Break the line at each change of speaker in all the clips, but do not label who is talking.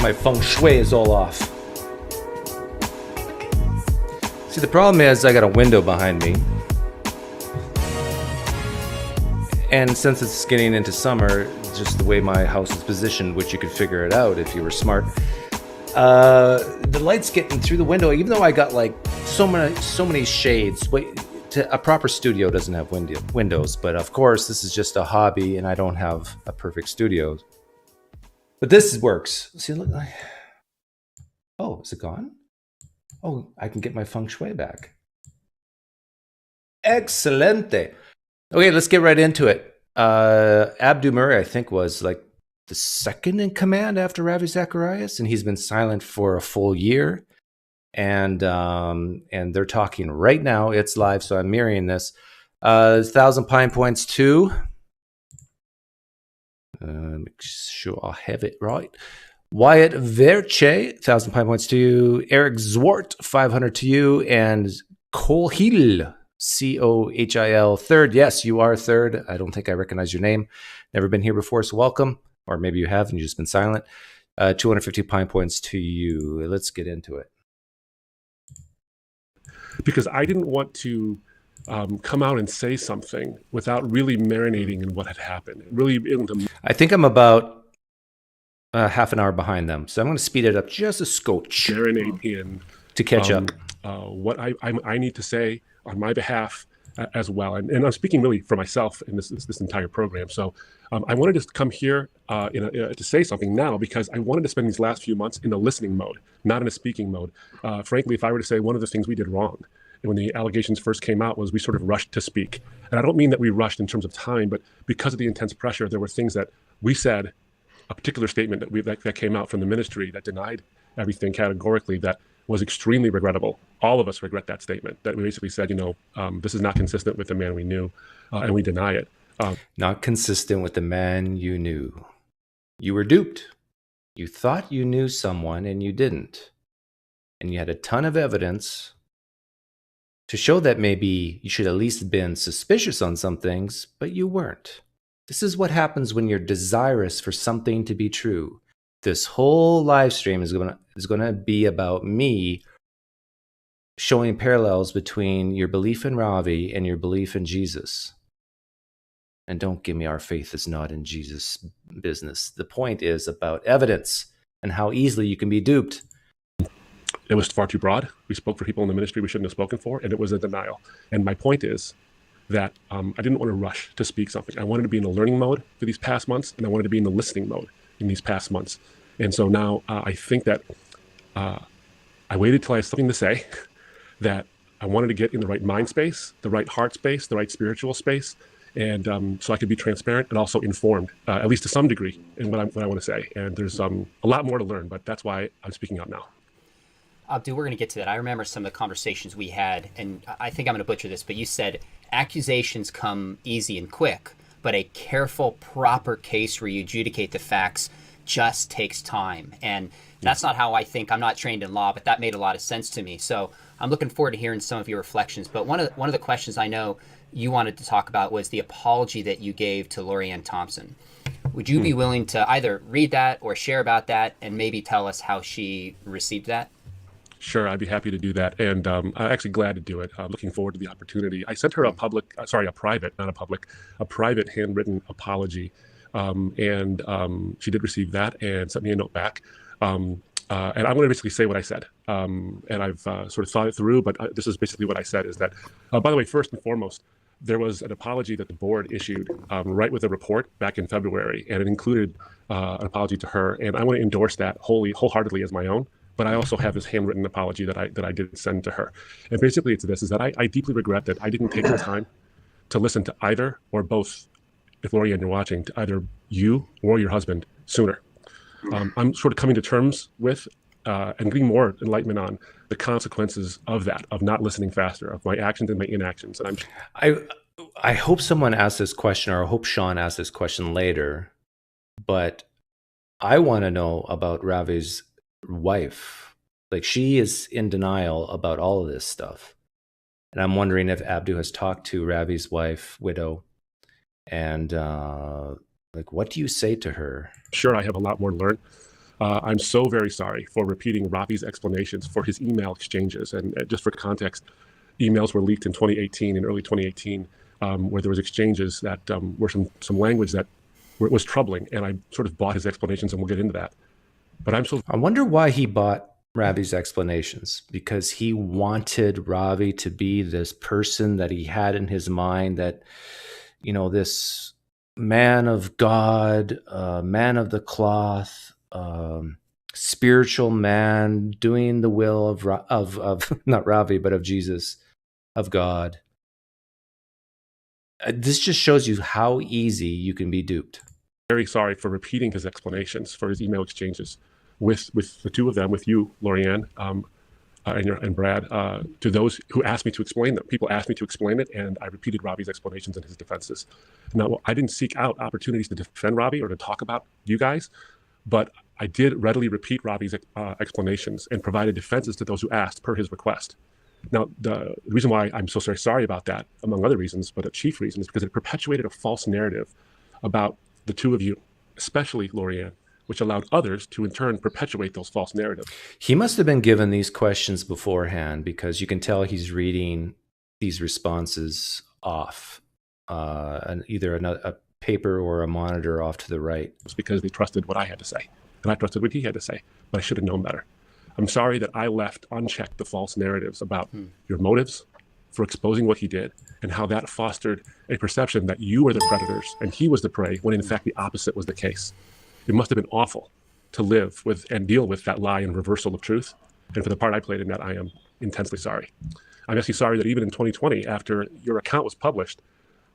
my feng shui is all off. See, the problem is I got a window behind me. And since it's getting into summer, just the way my house is positioned, which you could figure it out if you were smart, the light's getting through the window, even though I got like so many shades. A proper studio doesn't have windows, but of course this is just a hobby and I don't have a perfect studio. But this works. See, look. Oh, is it gone? Oh, I can get my feng shui back. Excelente. Okay, let's get right into it. Abdu Murray, I think, was like the second in command after Ravi Zacharias, and he's been silent for a full year. And they're talking right now. It's live, so I'm mirroring this. 1,000 Pine Points 2. Make sure I have it right. Wyatt Verche, 1,000 Pine Points to you. Eric Zwart, 500 to you. And Kohil, Cohil, third. Yes, you are third. I don't think I recognize your name. Never been here before, so welcome. Or maybe you have and you've just been silent. 250 Pine Points to you. Let's get into it.
Because I didn't want to come out and say something without really marinating in what had happened.
I think I'm about half an hour behind them, so I'm going to speed it up just a scotch.
Marinate in
to catch up.
What I need to say on my behalf as well, and I'm speaking really for myself in this entire program. So I wanted to come here to say something now because I wanted to spend these last few months in a listening mode, not in a speaking mode. Frankly, if I were to say one of the things we did wrong when the allegations first came out was we sort of rushed to speak. And I don't mean that we rushed in terms of time, but because of the intense pressure, there were things that we said, a particular statement that came out from the ministry that denied everything categorically that was extremely regrettable. All of us regret that statement, that we basically said, this is not consistent with the man we knew, and we deny it.
Not consistent with the man you knew. You were duped. You thought you knew someone and you didn't. And you had a ton of evidence to show that maybe you should at least been suspicious on some things, but you weren't. This is what happens when you're desirous for something to be true. This whole live stream is going to be about me showing parallels between your belief in Ravi and your belief in Jesus. And don't give me our faith is not in Jesus business. The point is about evidence and how easily you can be duped.
It was far too broad. We spoke for people in the ministry we shouldn't have spoken for, and it was a denial. And my point is that I didn't want to rush to speak something. I wanted to be in a learning mode for these past months, and I wanted to be in the listening mode in these past months. And so now I think that I waited till I had something to say, that I wanted to get in the right mind space, the right heart space, the right spiritual space, and so I could be transparent and also informed, at least to some degree, in what I want to say. And there's a lot more to learn, but that's why I'm speaking out now.
Abdu, we're going to get to that. I remember some of the conversations we had, and I think I'm going to butcher this, but you said accusations come easy and quick, but a careful, proper case where you adjudicate the facts just takes time. And that's not how I think. I'm not trained in law, but that made a lot of sense to me. So I'm looking forward to hearing some of your reflections. But one of the questions I know you wanted to talk about was the apology that you gave to Lori-Ann Thompson. Would you be willing to either read that or share about that and maybe tell us how she received that?
Sure, I'd be happy to do that. And I'm actually glad to do it. I'm looking forward to the opportunity. I sent her a private handwritten apology. And she did receive that and sent me a note back. And I'm going to basically say what I said. And I've sort of thought it through, but this is basically what I said is that, by the way, first and foremost, there was an apology that the board issued right with a report back in February, and it included an apology to her. And I want to endorse that wholeheartedly as my own. But I also have this handwritten apology that I did send to her. And basically it's this, is that I deeply regret that I didn't take the time to listen to either or both, if Lori-Ann you're watching, to either you or your husband sooner. I'm sort of coming to terms with and getting more enlightenment on the consequences of that, of not listening faster, of my actions and my inactions. And
I hope someone asks this question, or I hope Sean asks this question later, but I want to know about Ravi's wife. Like, she is in denial about all of this stuff. And I'm wondering if Abdu has talked to Ravi's wife, widow, and what do you say to her?
Sure, I have a lot more to learn. I'm so very sorry for repeating Ravi's explanations for his email exchanges. And just for context, emails were leaked in 2018, in early 2018, where there was exchanges that were some language that was troubling. And I sort of bought his explanations, and we'll get into that. But
I wonder why he bought Ravi's explanations, because he wanted Ravi to be this person that he had in his mind, that, this man of God, man of the cloth, spiritual man doing the will of not Ravi, but of Jesus, of God. This just shows you how easy you can be duped.
Very sorry for repeating his explanations for his email exchanges with the two of them, with you, Lorianne, and Brad, to those who asked me to explain them. People asked me to explain it, and I repeated Ravi's explanations and his defenses. Now, I didn't seek out opportunities to defend Ravi or to talk about you guys, but I did readily repeat Ravi's explanations and provided defenses to those who asked per his request. Now, the reason why I'm so sorry about that, among other reasons, but a chief reason, is because it perpetuated a false narrative about the two of you, especially Lorianne, which allowed others to in turn perpetuate those false narratives.
He must have been given these questions beforehand, because you can tell he's reading these responses off, either a paper or a monitor off to the right.
It's because they trusted what I had to say, and I trusted what he had to say, but I should have known better. I'm sorry that I left unchecked the false narratives about your motives for exposing what he did, and how that fostered a perception that you were the predators and he was the prey, when in fact the opposite was the case. It must have been awful to live with and deal with that lie and reversal of truth. And for the part I played in that, I am intensely sorry. I'm actually sorry that even in 2020, after your account was published,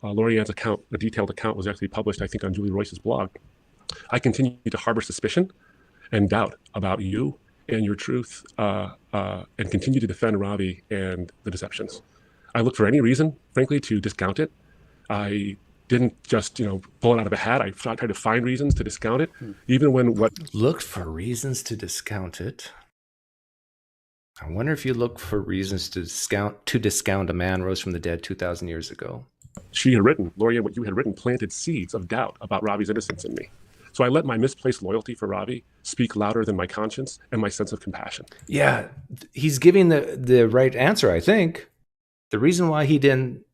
Lorianne's account, a detailed account, was actually published, I think, on Julie Royce's blog, I continued to harbor suspicion and doubt about you and your truth, and continue to defend Ravi and the deceptions. I looked for any reason, frankly, to discount it. I didn't just, pull it out of a hat. I tried to find reasons to discount it, even when
Looked for reasons to discount it. I wonder if you look for reasons to discount a man rose from the dead 2,000 years ago.
She had written, Lorianne, what you had written planted seeds of doubt about Ravi's innocence in me. So I let my misplaced loyalty for Ravi speak louder than my conscience and my sense of compassion.
Yeah, he's giving the right answer, I think. The reason why he didn't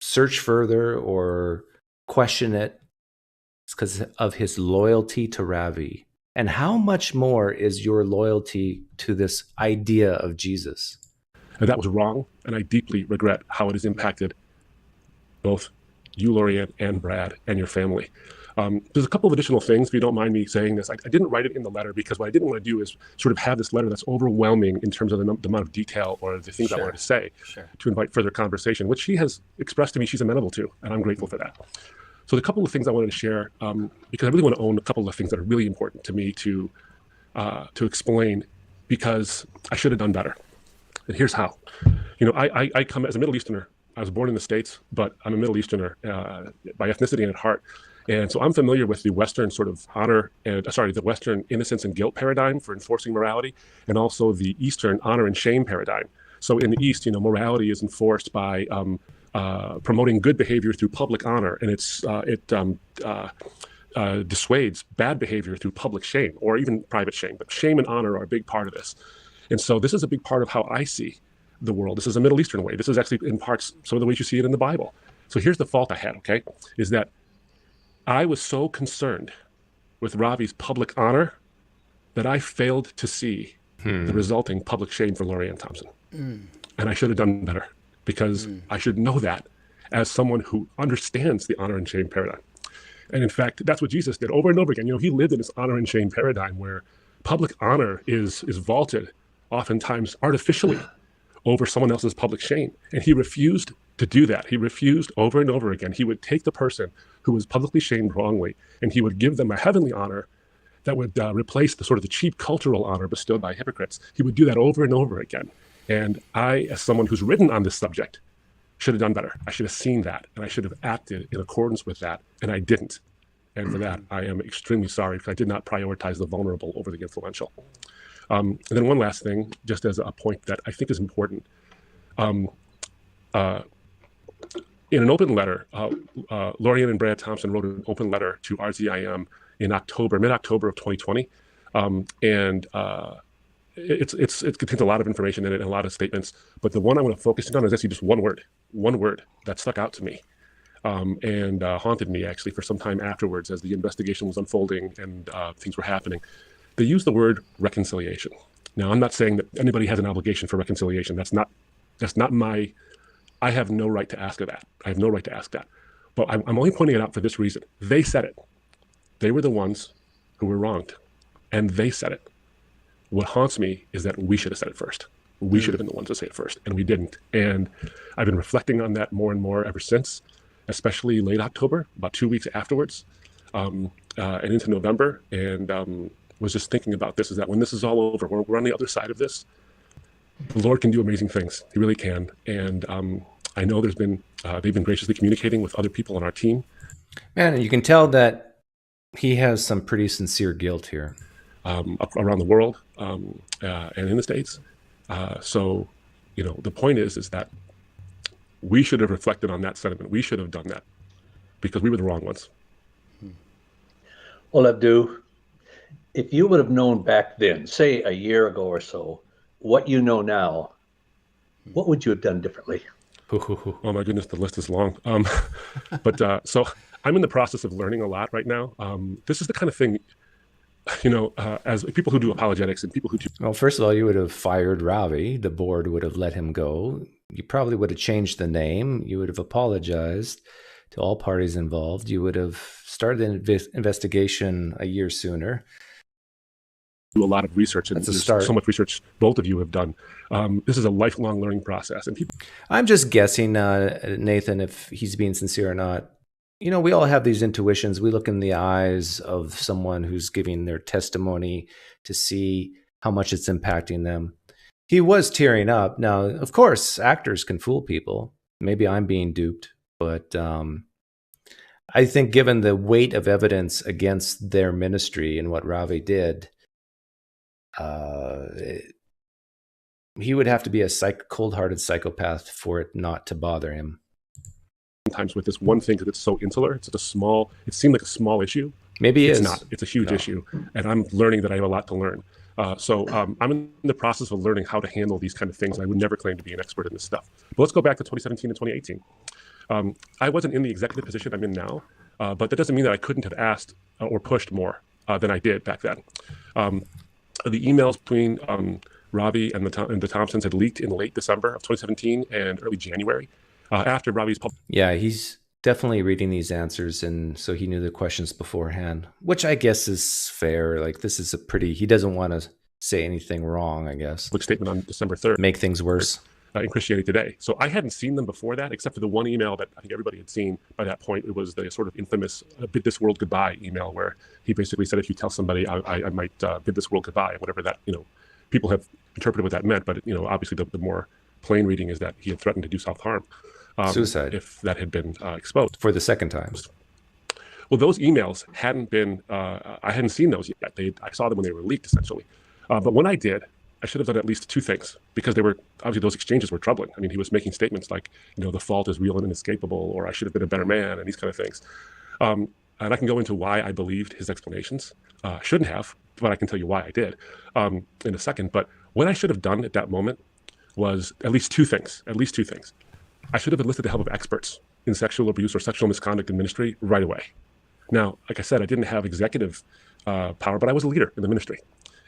search further or question it is because of his loyalty to Ravi. And how much more is your loyalty to this idea of Jesus?
And that was wrong, and I deeply regret how it has impacted both you, Lorianne, and Brad, and your family. There's a couple of additional things, if you don't mind me saying this. I didn't write it in the letter because what I didn't want to do is sort of have this letter that's overwhelming in terms of the amount of detail or the things I wanted to say, to invite further conversation, which she has expressed to me she's amenable to, and I'm grateful for that. So the couple of things I wanted to share, because I really want to own a couple of things that are really important to me to explain, because I should have done better. And here's how. I come as a Middle Easterner. I was born in the States, but I'm a Middle Easterner by ethnicity and at heart. And so I'm familiar with the Western sort of the Western innocence and guilt paradigm for enforcing morality, and also the Eastern honor and shame paradigm. So in the East, morality is enforced by promoting good behavior through public honor, and it dissuades bad behavior through public shame or even private shame. But shame and honor are a big part of this. And so this is a big part of how I see the world. This is a Middle Eastern way. This is actually in parts some of the ways you see it in the Bible. So here's the fault I had, okay, is that I was so concerned with Ravi's public honor that I failed to see the resulting public shame for Lorianne Thompson. And I should have done better, because I should know that as someone who understands the honor and shame paradigm. And in fact, that's what Jesus did over and over again. He lived in this honor and shame paradigm where public honor is vaulted, oftentimes artificially, over someone else's public shame. And he refused to do that. He refused over and over again. He would take the person who was publicly shamed wrongly, and he would give them a heavenly honor that would replace the sort of the cheap cultural honor bestowed by hypocrites. He would do that over and over again. And I, as someone who's written on this subject, should have done better. I should have seen that, and I should have acted in accordance with that, and I didn't. And for that, I am extremely sorry, because I did not prioritize the vulnerable over the influential. And then one last thing, just as a point that I think is important. In an open letter, Lorianne and Brad Thompson wrote an open letter to RZIM in mid-October of 2020, And it contains a lot of information in it and a lot of statements. But the one I want to focus on is actually just one word that stuck out to me and haunted me actually for some time afterwards as the investigation was unfolding and things were happening. They used the word reconciliation. Now, I'm not saying that anybody has an obligation for reconciliation. That's not my. I have no right to ask of that. I have no right to ask that. But I'm only pointing it out for this reason. They said it. They were the ones who were wronged, and they said it. What haunts me is that we should have said it first. We should have been the ones to say it first, and we didn't. And I've been reflecting on that more and more ever since, especially late October, about 2 weeks afterwards, and into November. And was just thinking about this, is that when this is all over, we're on the other side of this, the Lord can do amazing things. He really can. And I know they've been graciously communicating with other people on our team.
Man, you can tell that he has some pretty sincere guilt here.
Around the world and in the States. So, the point is that we should have reflected on that sentiment. We should have done that because we were the wrong ones.
Well, Abdu, if you would have known back then, say a year ago or so, what you know now, what would you have done differently?
Oh my goodness, the list is long. But so I'm in the process of learning a lot right now. This is the kind of thing, as people who do apologetics and people who do.
Well, first of all, you would have fired Ravi. The board would have let him go. You probably would have changed the name. You would have apologized to all parties involved. You would have started an investigation a year sooner.
Do a lot of research, and
That's a
there's
start.
so much research both of you have done. This is a lifelong learning process, and people.
I'm just guessing, Nathan, if he's being sincere or not. We all have these intuitions. We look in the eyes of someone who's giving their testimony to see how much it's impacting them. He was tearing up. Now, of course, actors can fool people. Maybe I'm being duped, but I think given the weight of evidence against their ministry and what Ravi did, he would have to be a cold-hearted psychopath for it not to bother him.
Sometimes with this one thing, because it's so insular, it seemed like a small issue.
Maybe
it's
is.
not. It's a huge issue, and I'm learning that I have a lot to learn. So I'm in the process of learning how to handle these kind of things. I would never claim to be an expert in this stuff. But let's go back to 2017 and 2018. I wasn't in the executive position I'm in now, but that doesn't mean that I couldn't have asked or pushed more than I did back then. The emails between Ravi and the Thompsons had leaked in late December of 2017 and early January after Ravi's public.
Yeah, he's definitely reading these answers, and so he knew the questions beforehand, which I guess is fair. Like, this is he doesn't want to say anything wrong, I guess.
Statement on December 3rd.
Make things worse.
In Christianity Today. So I hadn't seen them before that, except for the one email that I think everybody had seen by that point. It was the sort of infamous bid this world goodbye email, where he basically said, if you tell somebody I might bid this world goodbye, whatever that, people have interpreted what that meant. But, obviously the more plain reading is that he had threatened to do self-harm.
Suicide.
If that had been exposed.
For the second time.
Well, those emails hadn't been, I hadn't seen those yet. I saw them when they were leaked, essentially. But when I did, I should have done at least two things, because obviously those exchanges were troubling. I mean, he was making statements like, the fault is real and inescapable, or I should have been a better man, and these kind of things. And I can go into why I believed his explanations. Shouldn't have, but I can tell you why I did in a second. But what I should have done at that moment was at least two things. I should have enlisted the help of experts in sexual abuse or sexual misconduct in ministry right away. Now, like I said, I didn't have executive power, but I was a leader in the ministry.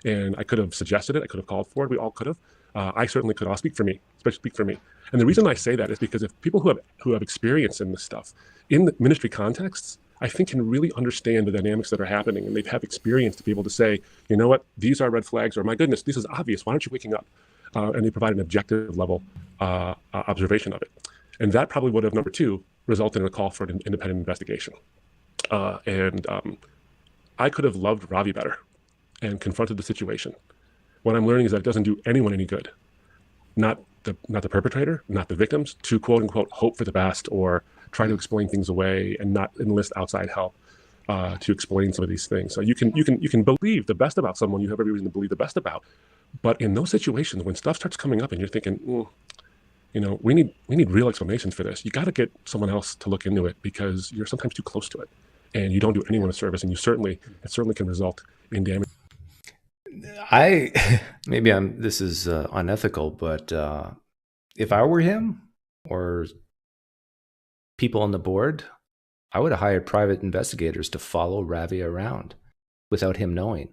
And I could have suggested it. I could have called for it. We all could have. I certainly could. I'll speak for me, especially speak for me. And the reason I say that is because if people who have experience in this stuff, in the ministry contexts, I think can really understand the dynamics that are happening, and they have experience to be able to say, you know what, these are red flags, or my goodness, this is obvious. Why aren't you waking up? And they provide an objective level observation of it. And that probably would have, number two, resulted in a call for an independent investigation. And I could have loved Ravi better and confronted the situation. What I'm learning is that it doesn't do anyone any good. Not the perpetrator, not the victims, to quote unquote hope for the best or try to explain things away and not enlist outside help to explain some of these things. So you can believe the best about someone you have every reason to believe the best about, but in those situations when stuff starts coming up and you're thinking, we need real explanations for this. You got to get someone else to look into it, because you're sometimes too close to it, and you don't do anyone a service, and it certainly can result in damage.
Maybe this is unethical, but if I were him or people on the board, I would have hired private investigators to follow Ravi around without him knowing.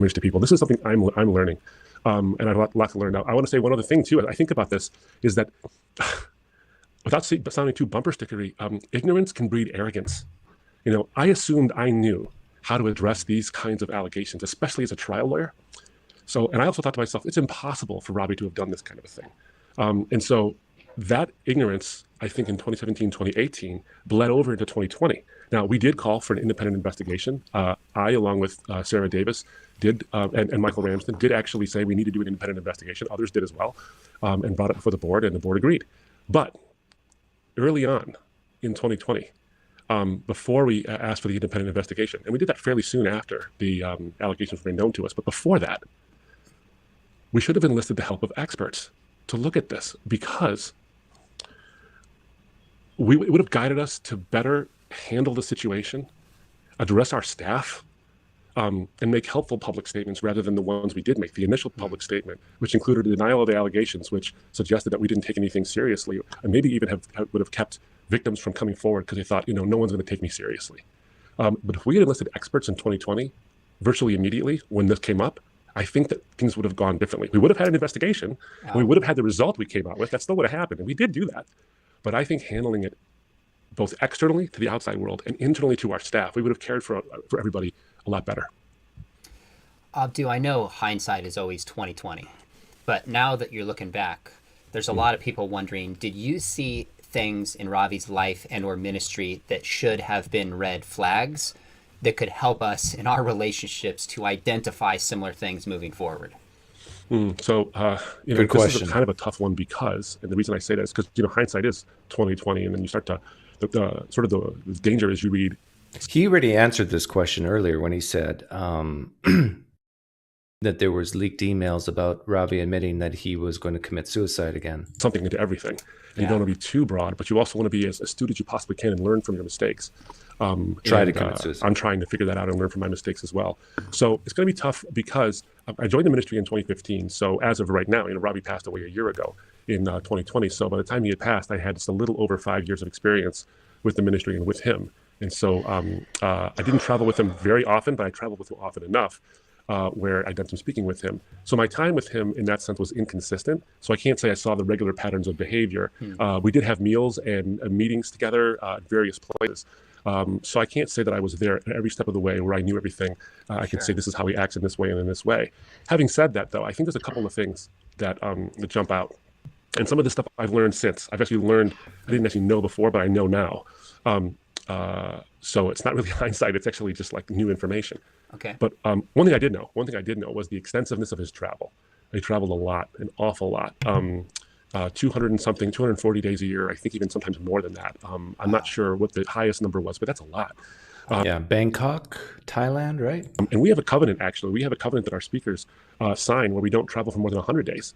To people, this is something I'm learning, and I have a lot to learn now. I want to say one other thing too. I think about this is that without sounding too bumper stickery, ignorance can breed arrogance. I assumed I knew how to address these kinds of allegations, especially as a trial lawyer. So, and I also thought to myself, it's impossible for Ravi to have done this kind of a thing. And so that ignorance, I think in 2017, 2018, bled over into 2020. Now, we did call for an independent investigation. I, along with Sarah Davis, and Michael Ramsden, did actually say we need to do an independent investigation. Others did as well, and brought it before the board, and the board agreed. But early on in 2020, before we asked for the independent investigation, and we did that fairly soon after the allegations were made known to us, but before that, we should have enlisted the help of experts to look at this, because it would have guided us to better handle the situation, address our staff, and make helpful public statements rather than the ones we did make. The initial public statement, which included a denial of the allegations, which suggested that we didn't take anything seriously, and maybe even would have kept victims from coming forward because they thought, no one's going to take me seriously. But if we had enlisted experts in 2020, virtually immediately when this came up, I think that things would have gone differently. We would have had an investigation, and we would have had the result we came out with. That still would have happened, and we did do that. But I think handling it both externally to the outside world and internally to our staff, we would have cared for everybody a lot better.
Abdu, I know hindsight is always 20/20, but now that you're looking back, there's a lot of people wondering, did you see things in Ravi's life and or ministry that should have been red flags that could help us in our relationships to identify similar things moving forward?
So,
Good question.
This is kind of a tough one because, and the reason I say that is because, hindsight is 20/20, and then you start to, the danger is you read.
He already answered this question earlier when he said that there was leaked emails about Ravi admitting that he was going to commit suicide again.
Something into everything. And you don't want to be too broad, but you also want to be as astute as you possibly can and learn from your mistakes.
Try to commit suicide.
I'm trying to figure that out and learn from my mistakes as well. So it's going to be tough because I joined the ministry in 2015. So as of right now, Ravi passed away a year ago in 2020. So by the time he had passed, I had just a little over 5 years of experience with the ministry and with him. And so I didn't travel with him very often, but I traveled with him often enough where I'd done some speaking with him. So my time with him in that sense was inconsistent. So I can't say I saw the regular patterns of behavior. We did have meals and meetings together at various places. So I can't say that I was there at every step of the way where I knew everything. I can say this is how he acts in this way and in this way. Having said that, though, I think there's a couple of things that jump out. And some of this stuff I've learned since. I've actually learned, I didn't actually know before, but I know now. So it's not really hindsight. It's actually just like new information.
Okay.
But one thing I did know was the extensiveness of his travel. He traveled a lot, an awful lot. 200 and something, 240 days a year. I think even sometimes more than that. I'm not sure what the highest number was, but that's a lot.
Bangkok, Thailand, right?
And we have a covenant, actually. We have a covenant that our speakers sign where we don't travel for more than 100 days.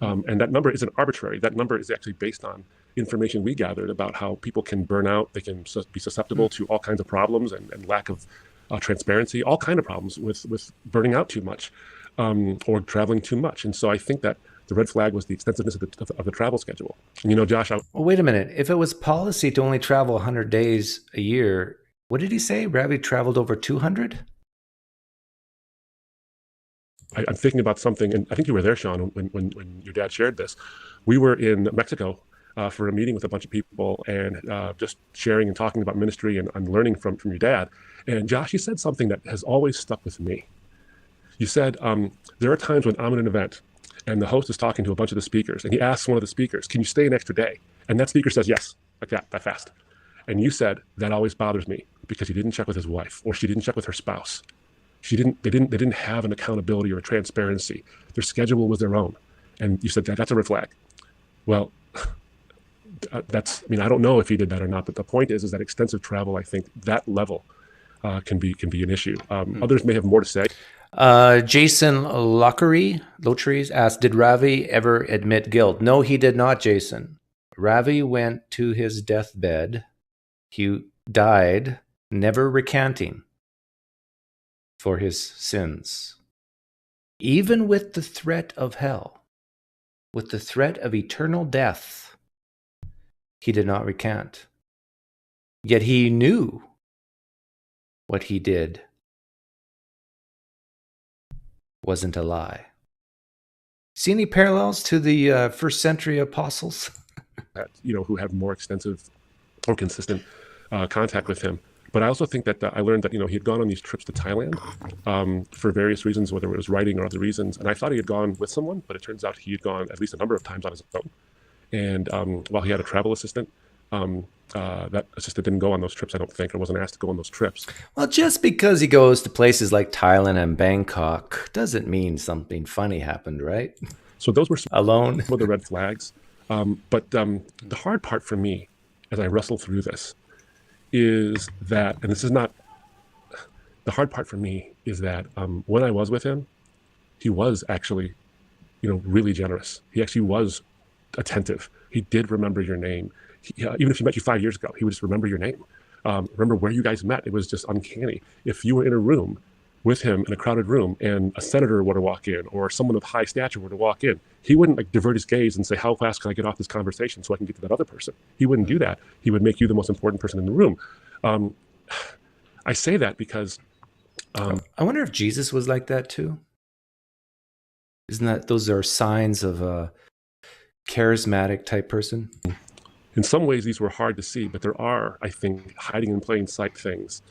And that number isn't arbitrary. That number is actually based on information we gathered about how people can burn out. They can be susceptible to all kinds of problems and lack of transparency, all kinds of problems with burning out too much or traveling too much. And so I think that the red flag was the extensiveness of the travel schedule. And, Josh,
Well, wait a minute. If it was policy to only travel 100 days a year, what did he say? Ravi traveled over 200?
I'm thinking about something, and I think you were there, Sean, when your dad shared this. We were in Mexico for a meeting with a bunch of people and just sharing and talking about ministry and learning from your dad. And Josh, you said something that has always stuck with me. You said, there are times when I'm at an event and the host is talking to a bunch of the speakers, and he asks one of the speakers, can you stay an extra day? And that speaker says yes, like that fast. And you said, that always bothers me because he didn't check with his wife or she didn't check with her spouse. They didn't have an accountability or a transparency. Their schedule was their own. And you said that's a red flag. Well, I don't know if he did that or not, but the point is that extensive travel, I think that level can be an issue. Others may have more to say.
Jason Lockery asked, did Ravi ever admit guilt? No, he did not, Jason. Ravi went to his deathbed. He died, never recanting for his sins. even with the threat of hell, with the threat of eternal death, he did not recant. Yet he knew what he did wasn't a lie. See any parallels to the first century apostles?
That, who have more extensive or consistent contact with him. But I also think that I learned that, he had gone on these trips to Thailand for various reasons, whether it was writing or other reasons. And I thought he had gone with someone, but it turns out he had gone at least a number of times on his own. And while he had a travel assistant, that assistant didn't go on those trips, I don't think, or wasn't asked to go on those trips.
Well, just because he goes to places like Thailand and Bangkok doesn't mean something funny happened, right?
So those were
Alone.
some of the red flags. But the hard part for me, as I wrestle through this, is that, and this is not, the hard part for me is that when I was with him, he was actually, really generous. He actually was attentive. He did remember your name. Even if he met you 5 years ago, he would just remember your name. Remember where you guys met. It was just uncanny. If you were in a room with him in a crowded room and a senator were to walk in or someone of high stature were to walk in, he wouldn't divert his gaze and say, how fast can I get off this conversation so I can get to that other person? He wouldn't do that. He would make you the most important person in the room. I say that because
I wonder if Jesus was like that too. Isn't that, those are signs of a charismatic type person?
in some ways these were hard to see, but there are, I think, hiding in plain sight things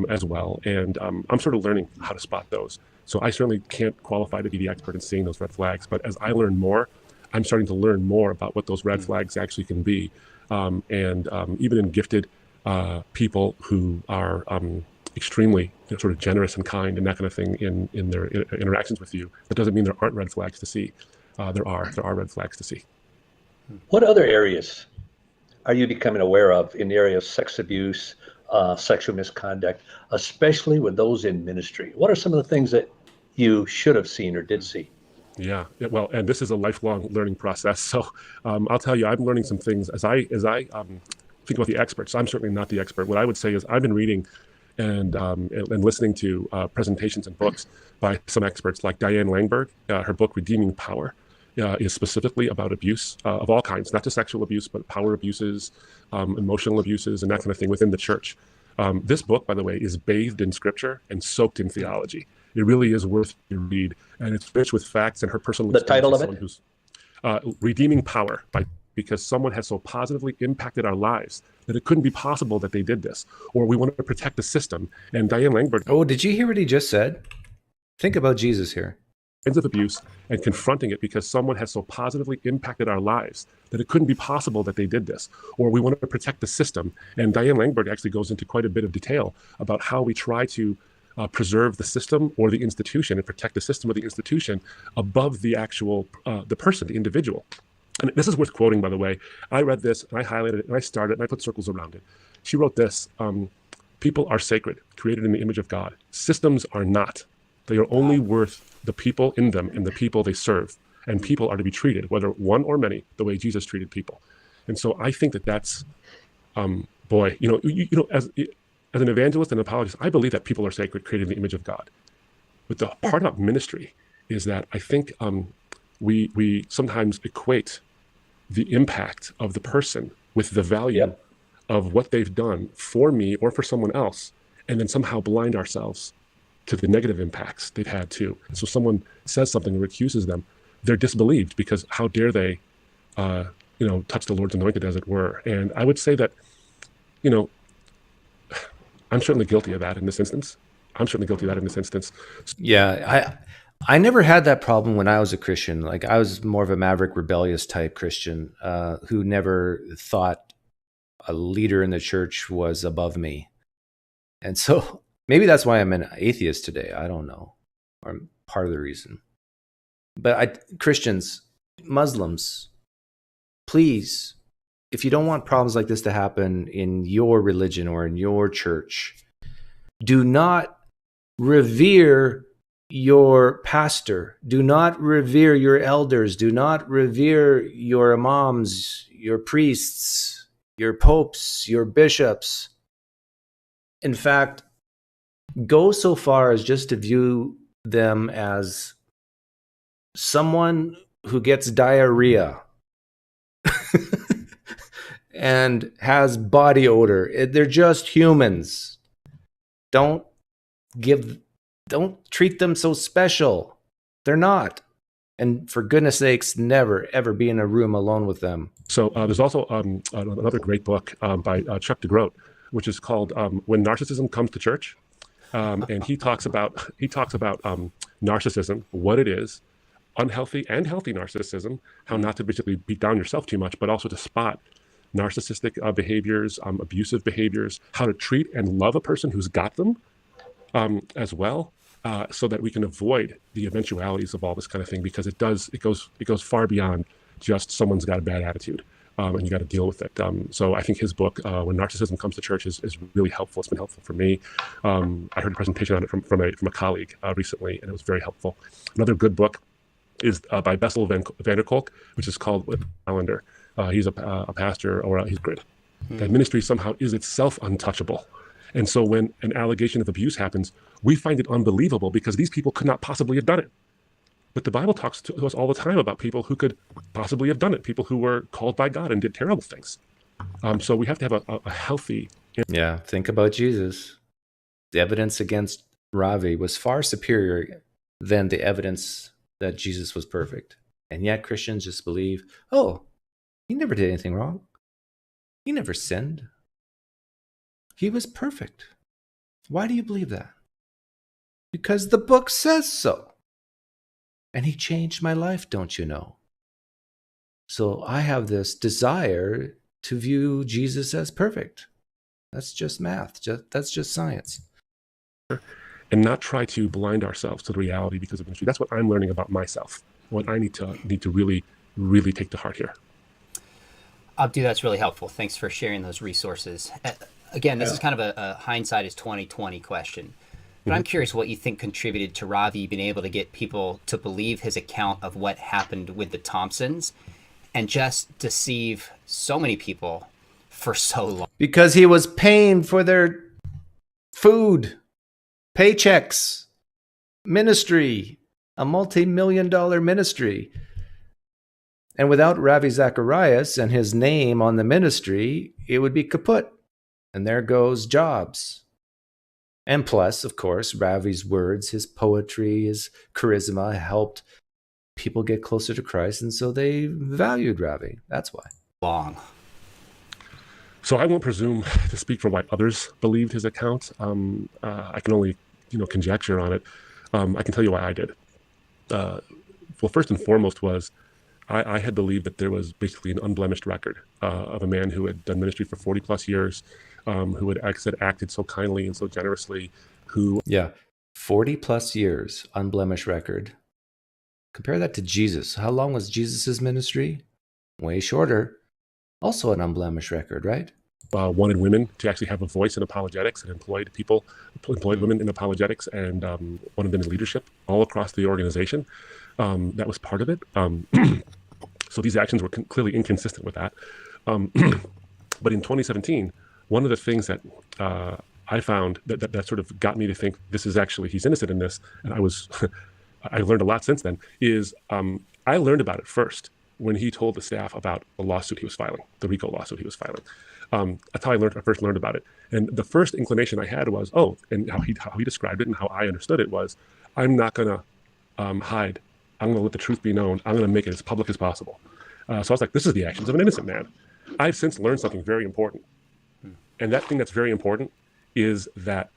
as well. And I'm sort of learning how to spot those. So I certainly can't qualify to be the expert in seeing those red flags. But as I learn more, I'm starting to learn more about what those red flags actually can be. And even in gifted people who are extremely sort of generous and kind and that kind of thing in their interactions with you, that doesn't mean there aren't red flags to see. There are red flags to see.
What other areas are you becoming aware of in the area of sex abuse, sexual misconduct, especially with those in ministry? What are some of the things that you should have seen or did see?
Yeah, well, and this is a lifelong learning process. So I'll tell you, I'm learning some things as I think about the experts. I'm certainly not the expert. What I would say is I've been reading and listening to presentations and books by some experts like Diane Langberg. Her book, Redeeming Power, is specifically about abuse of all kinds, not just sexual abuse, but power abuses, emotional abuses, and that kind of thing within the church. This book, by the way, is bathed in scripture and soaked in theology. It really is worth your read, and it's rich with facts and her personal experience.
The title of it?
Redeeming Power, because someone has so positively impacted our lives that it couldn't be possible that they did this, or we want to protect the system. And Diane Langberg.
Oh, did you hear what he just said? Think about Jesus here.
Kinds of abuse and confronting it because someone has so positively impacted our lives that it couldn't be possible that they did this, or we want to protect the system. And Diane Langberg actually goes into quite a bit of detail about how we try to preserve the system or the institution and protect the system or the institution above the actual, the person, the individual. And this is worth quoting, by the way. I read this and I highlighted it and I started and I put circles around it. She wrote this, people are sacred, created in the image of God. Systems are not. They are only worth the people in them and the people they serve. And people are to be treated, whether one or many, the way Jesus treated people. And so I think that that's, as an evangelist and an apologist, I believe that people are sacred, created in the image of God. But the part about ministry is that I think we sometimes equate the impact of the person with the value of what they've done for me or for someone else, and then somehow blind ourselves to the negative impacts they've had too. And so someone says something or accuses them, they're disbelieved because how dare they, touch the Lord's anointed, as it were. And I would say that, I'm certainly guilty of that in this instance.
Yeah, I never had that problem when I was a Christian. Like, I was more of a maverick, rebellious type Christian who never thought a leader in the church was above me. And so maybe that's why I'm an atheist today. I don't know, or part of the reason. But Christians, Muslims, please, if you don't want problems like this to happen in your religion or in your church, do not revere your pastor. Do not revere your elders. Do not revere your imams, your priests, your popes, your bishops. In fact, go so far as just to view them as someone who gets diarrhea and has body odor. They're just humans. Don't treat them so special. They're not. And for goodness sakes, never, ever be in a room alone with them.
So there's also another great book by Chuck DeGroat, which is called When Narcissism Comes to Church. And he talks about narcissism, what it is, unhealthy and healthy narcissism, how not to basically beat down yourself too much, but also to spot narcissistic behaviors, abusive behaviors, how to treat and love a person who's got them as well, so that we can avoid the eventualities of all this kind of thing, because it goes far beyond just someone's got a bad attitude. And you got to deal with it. So I think his book, When Narcissism Comes to Church, is really helpful. It's been helpful for me. I heard a presentation on it from a colleague recently, and it was very helpful. Another good book is by Bessel van der Kolk, which is called Calendar. He's a pastor, or he's great. That ministry somehow is itself untouchable. And so when an allegation of abuse happens, we find it unbelievable because these people could not possibly have done it. But the Bible talks to us all the time about people who could possibly have done it, people who were called by God and did terrible things. So we have to have a healthy...
Yeah, think about Jesus. The evidence against Ravi was far superior than the evidence that Jesus was perfect. And yet Christians just believe, oh, he never did anything wrong. He never sinned. He was perfect. Why do you believe that? Because the book says so. And he changed my life, don't you know? So I have this desire to view Jesus as perfect. That's just math. That's just science.
And not try to blind ourselves to the reality because of ministry. That's what I'm learning about myself. What I need to really, really take to heart here.
Abdu, that's really helpful. Thanks for sharing those resources. Again, this is kind of a hindsight is 2020 question. But I'm curious what you think contributed to Ravi being able to get people to believe his account of what happened with the Thompsons and just deceive so many people for so long.
Because he was paying for their food, paychecks, ministry, a multi-million-dollar ministry. And without Ravi Zacharias and his name on the ministry, it would be kaput. And there goes jobs. And plus, of course, Ravi's words, his poetry, his charisma helped people get closer to Christ, and so they valued Ravi. That's why.
Long.
So I won't presume to speak for why others believed his account. I can only, conjecture on it. I can tell you why I did. Well, first and foremost was I had believed that there was basically an unblemished record of a man who had done ministry for 40 plus years, who had acted so kindly and so generously, who...
Yeah, 40 plus years, unblemished record. Compare that to Jesus. How long was Jesus's ministry? Way shorter. Also an unblemished record, right?
Wanted women to actually have a voice in apologetics and employed women in apologetics and wanted them in leadership all across the organization. That was part of it. So these actions were clearly inconsistent with that. But in 2017, one of the things that I found that sort of got me to think this is actually, he's innocent in this, and I learned a lot since then, is I learned about it first when he told the staff about the lawsuit he was filing, the RICO lawsuit he was filing. That's how I first learned about it. And the first inclination I had was, and how he described it and how I understood it was, I'm not going to hide. I'm going to let the truth be known. I'm going to make it as public as possible. So I was like, this is the actions of an innocent man. I've since learned something very important. And that thing that's very important is that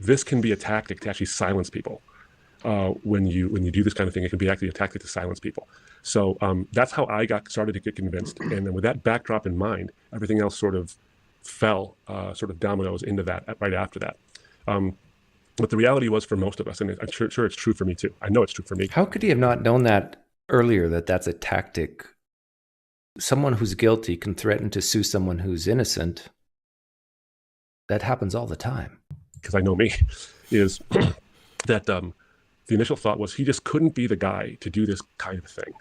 this can be a tactic to actually silence people. When you do this kind of thing, it can be actually a tactic to silence people. So that's how I started to get convinced. And then with that backdrop in mind, everything else sort of fell, sort of dominoes into that right after that. But the reality was for most of us, and I'm sure it's true for me too. I know it's true for me.
How could he have not known that earlier, that that's a tactic? Someone who's guilty can threaten to sue someone who's innocent. That happens all the time.
Because I know me, is that the initial thought was he just couldn't be the guy to do this kind of thing.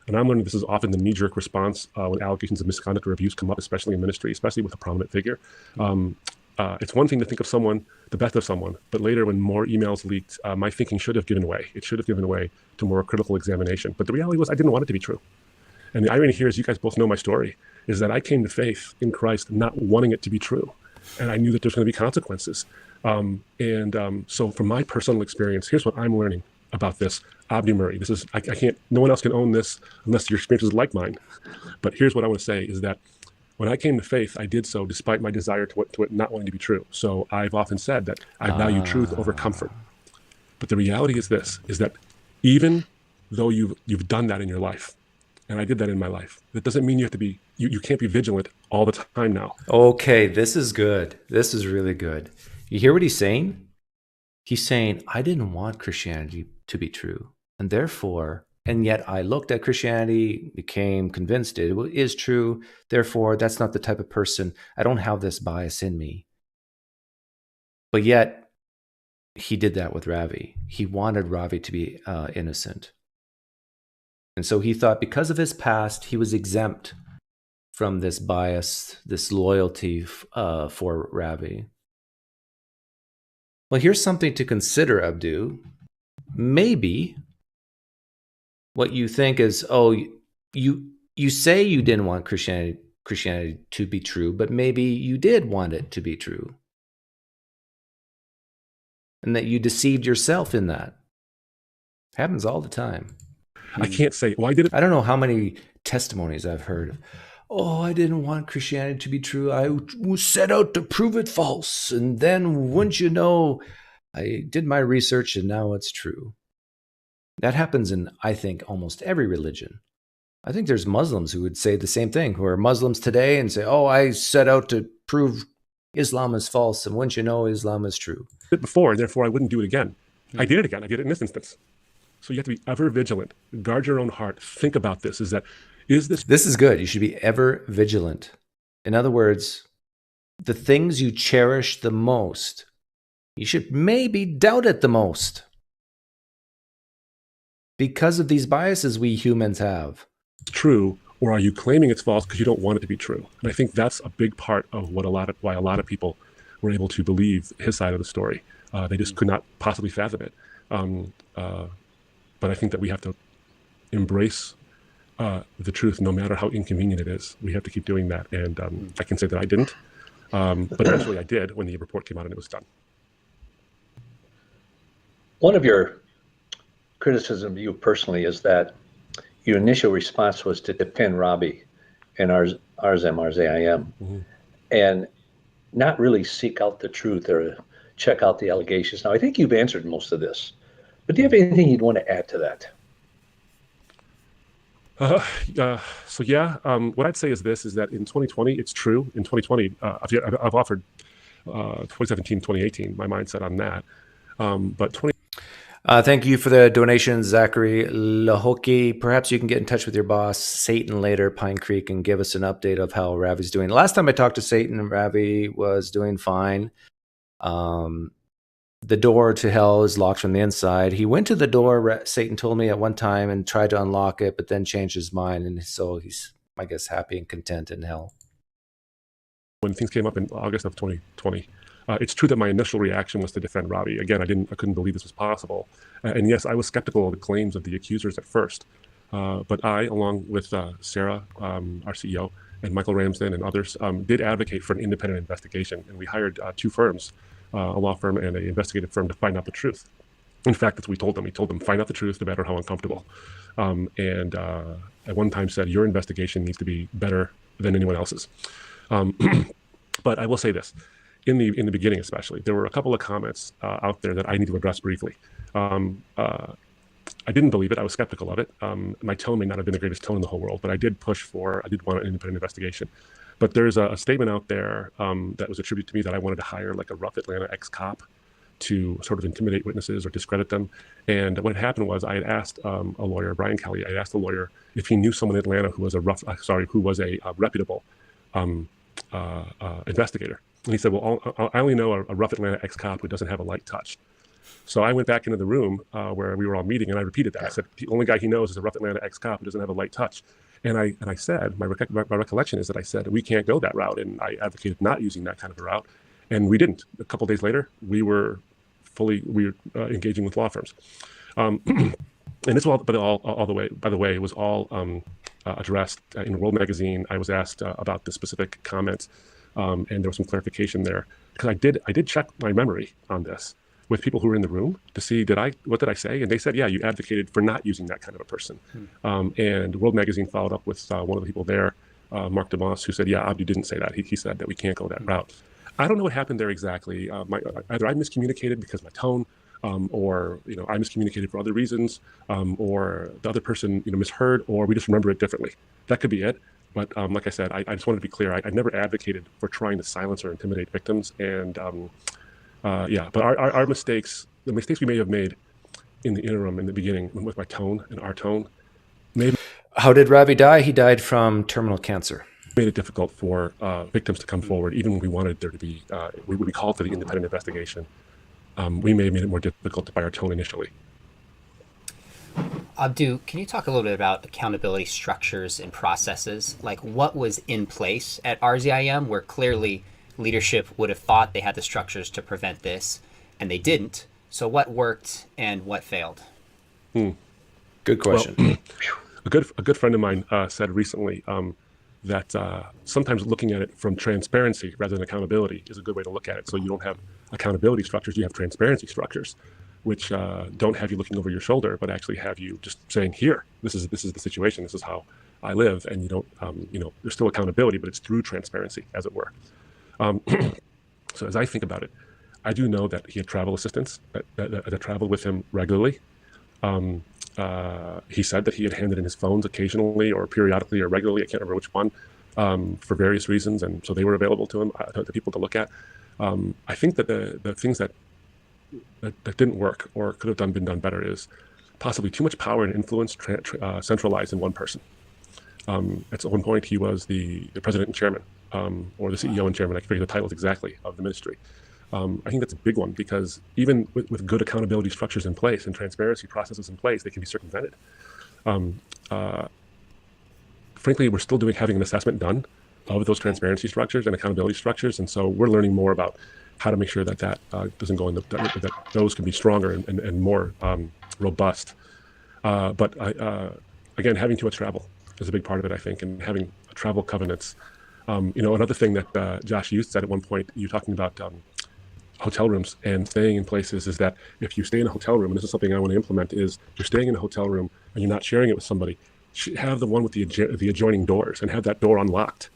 And I'm learning this is often the knee-jerk response when allegations of misconduct or abuse come up, especially in ministry, especially with a prominent figure. It's one thing to think of someone, the best of someone, but later when more emails leaked, my thinking should have given way. It should have given way to more critical examination. But the reality was I didn't want it to be true. And the irony here is, you guys both know my story, is that I came to faith in Christ not wanting it to be true. And I knew that there's going to be consequences. So from my personal experience, here's what I'm learning about this. Abdu Murray, this is, I can't, no one else can own this unless your experience is like mine. But here's what I want to say is that when I came to faith, I did so despite my desire to it not wanting to be true. So I've often said that I value truth over comfort. But the reality is this, is that even though you've done that in your life, and I did that in my life, that doesn't mean you have to be, you can't be vigilant all the time now.
Okay, this is good. This is really good. You hear what he's saying? He's saying, I didn't want Christianity to be true. And therefore, and yet I looked at Christianity, became convinced it is true. Therefore, that's not the type of person, I don't have this bias in me. But yet, he did that with Ravi. He wanted Ravi to be innocent. And so he thought because of his past, he was exempt from this bias, this loyalty for Ravi. Well, here's something to consider, Abdu. Maybe what you think is, oh, you say you didn't want Christianity to be true, but maybe you did want it to be true. And that you deceived yourself in that. Happens all the time.
I can't say, why did it?
I don't know how many testimonies I've heard of, oh, I didn't want Christianity to be true. I set out to prove it false. And then, wouldn't you know, I did my research and now it's true. That happens in, I think, almost every religion. I think there's Muslims who would say the same thing, who are Muslims today and say, oh, I set out to prove Islam is false. And wouldn't you know, Islam is true.
Did it before, and therefore I wouldn't do it again. I did it again. I did it in this instance. So you have to be ever vigilant. Guard your own heart. Think about this. Is this?
This is good. You should be ever vigilant. In other words, the things you cherish the most, you should maybe doubt it the most. Because of these biases we humans have.
True, or are you claiming it's false because you don't want it to be true? And I think that's a big part of why a lot of people were able to believe his side of the story. They just could not possibly fathom it. But I think that we have to embrace the truth, no matter how inconvenient it is. We have to keep doing that. And I can say that I didn't, but eventually I did when the report came out and it was done.
One of your criticism of you personally is that your initial response was to defend Ravi and RZAIM, and not really seek out the truth or check out the allegations. Now, I think you've answered most of this, but do you have anything you'd want to add to that?
What I'd say is this, is that in 2020, it's true. In 2020, I've offered 2017, 2018, my mindset on that. But
thank you for the donation, Zachary Lahoki. Perhaps you can get in touch with your boss, Satan, later, PineCreek, and give us an update of how Ravi's doing. Last time I talked to Satan, Ravi was doing fine. The door to hell is locked from the inside. He went to the door, Satan told me at one time, and tried to unlock it, but then changed his mind. And so he's, I guess, happy and content in hell.
When things came up in August of 2020, it's true that my initial reaction was to defend Ravi. Again, I couldn't believe this was possible. And yes, I was skeptical of the claims of the accusers at first. But I, along with Sarah, our CEO, and Michael Ramsden and others, did advocate for an independent investigation. And we hired two firms, a law firm and an investigative firm, to find out the truth. In fact, that's what we told them. We told them, find out the truth, no matter how uncomfortable. And at one time said, your investigation needs to be better than anyone else's. But I will say this. In the beginning, especially, there were a couple of comments out there that I need to address briefly. I didn't believe it. I was skeptical of it. My tone may not have been the greatest tone in the whole world, but I did want an independent investigation. But there's a statement out there that was attributed to me that I wanted to hire like a rough Atlanta ex-cop to sort of intimidate witnesses or discredit them. And what happened was I had asked a lawyer, Brian Kelly, I asked the lawyer if he knew someone in Atlanta who was a reputable investigator. And he said, well, I only know a rough Atlanta ex-cop who doesn't have a light touch. So I went back into the room where we were all meeting, and I repeated that. I said, the only guy he knows is a rough Atlanta ex-cop who doesn't have a light touch. And I said, my recollection is that I said, we can't go that route. And I advocated not using that kind of a route. And we didn't. A couple of days later, we were engaging with law firms. And this all the way, by the way, it was all addressed in World Magazine. I was asked about the specific comments, and there was some clarification there, because I did check my memory on this with people who were in the room to see what did I say, and they said, yeah, you advocated for not using that kind of a person. And World Magazine followed up with one of the people there, Mark DeMoss, who said, yeah, Abdu didn't say that. He said that we can't go that route. I don't know what happened there exactly. Either I miscommunicated because of my tone, or I miscommunicated for other reasons, or the other person misheard, or we just remember it differently. That could be it. But like I said, I just wanted to be clear. I never advocated for trying to silence or intimidate victims. And but our mistakes, the mistakes we may have made in the interim, in the beginning, with my tone and our tone, maybe.
How did Ravi die? He died from terminal cancer.
Made it difficult for victims to come forward, even when we wanted there to be, we would be called to the independent investigation. We may have made it more difficult by our tone initially.
Abdu, can you talk a little bit about accountability structures and processes? Like, what was in place at RZIM where clearly leadership would have thought they had the structures to prevent this, and they didn't? So what worked and what failed?
Good question.
Well, a good friend of mine said recently that sometimes looking at it from transparency rather than accountability is a good way to look at it. So you don't have accountability structures, you have transparency structures, which don't have you looking over your shoulder, but actually have you just saying, here, this is the situation, this is how I live, and you don't, there's still accountability, but it's through transparency, as it were. So as I think about it, I do know that he had travel assistants that traveled with him regularly. He said that he had handed in his phones occasionally or periodically or regularly, I can't remember which one, for various reasons, and so they were available to him, to people to look at. I think that the things that didn't work or could have been done better is possibly too much power and influence centralized in one person. At one point, he was the president and chairman, or the CEO and chairman, I forget the titles exactly, of the ministry. I think that's a big one, because even with good accountability structures in place and transparency processes in place, they can be circumvented. Frankly, we're still having an assessment done of those transparency structures and accountability structures, and so we're learning more about how to make sure that doesn't go in that those can be stronger and more robust. But again, having too much travel is a big part of it, I think, and having travel covenants. Another thing that Josh, you said at one point, you're talking about hotel rooms and staying in places, is that if you stay in a hotel room, and this is something I want to implement, is you're staying in a hotel room and you're not sharing it with somebody, have the one with the adjoining doors and have that door unlocked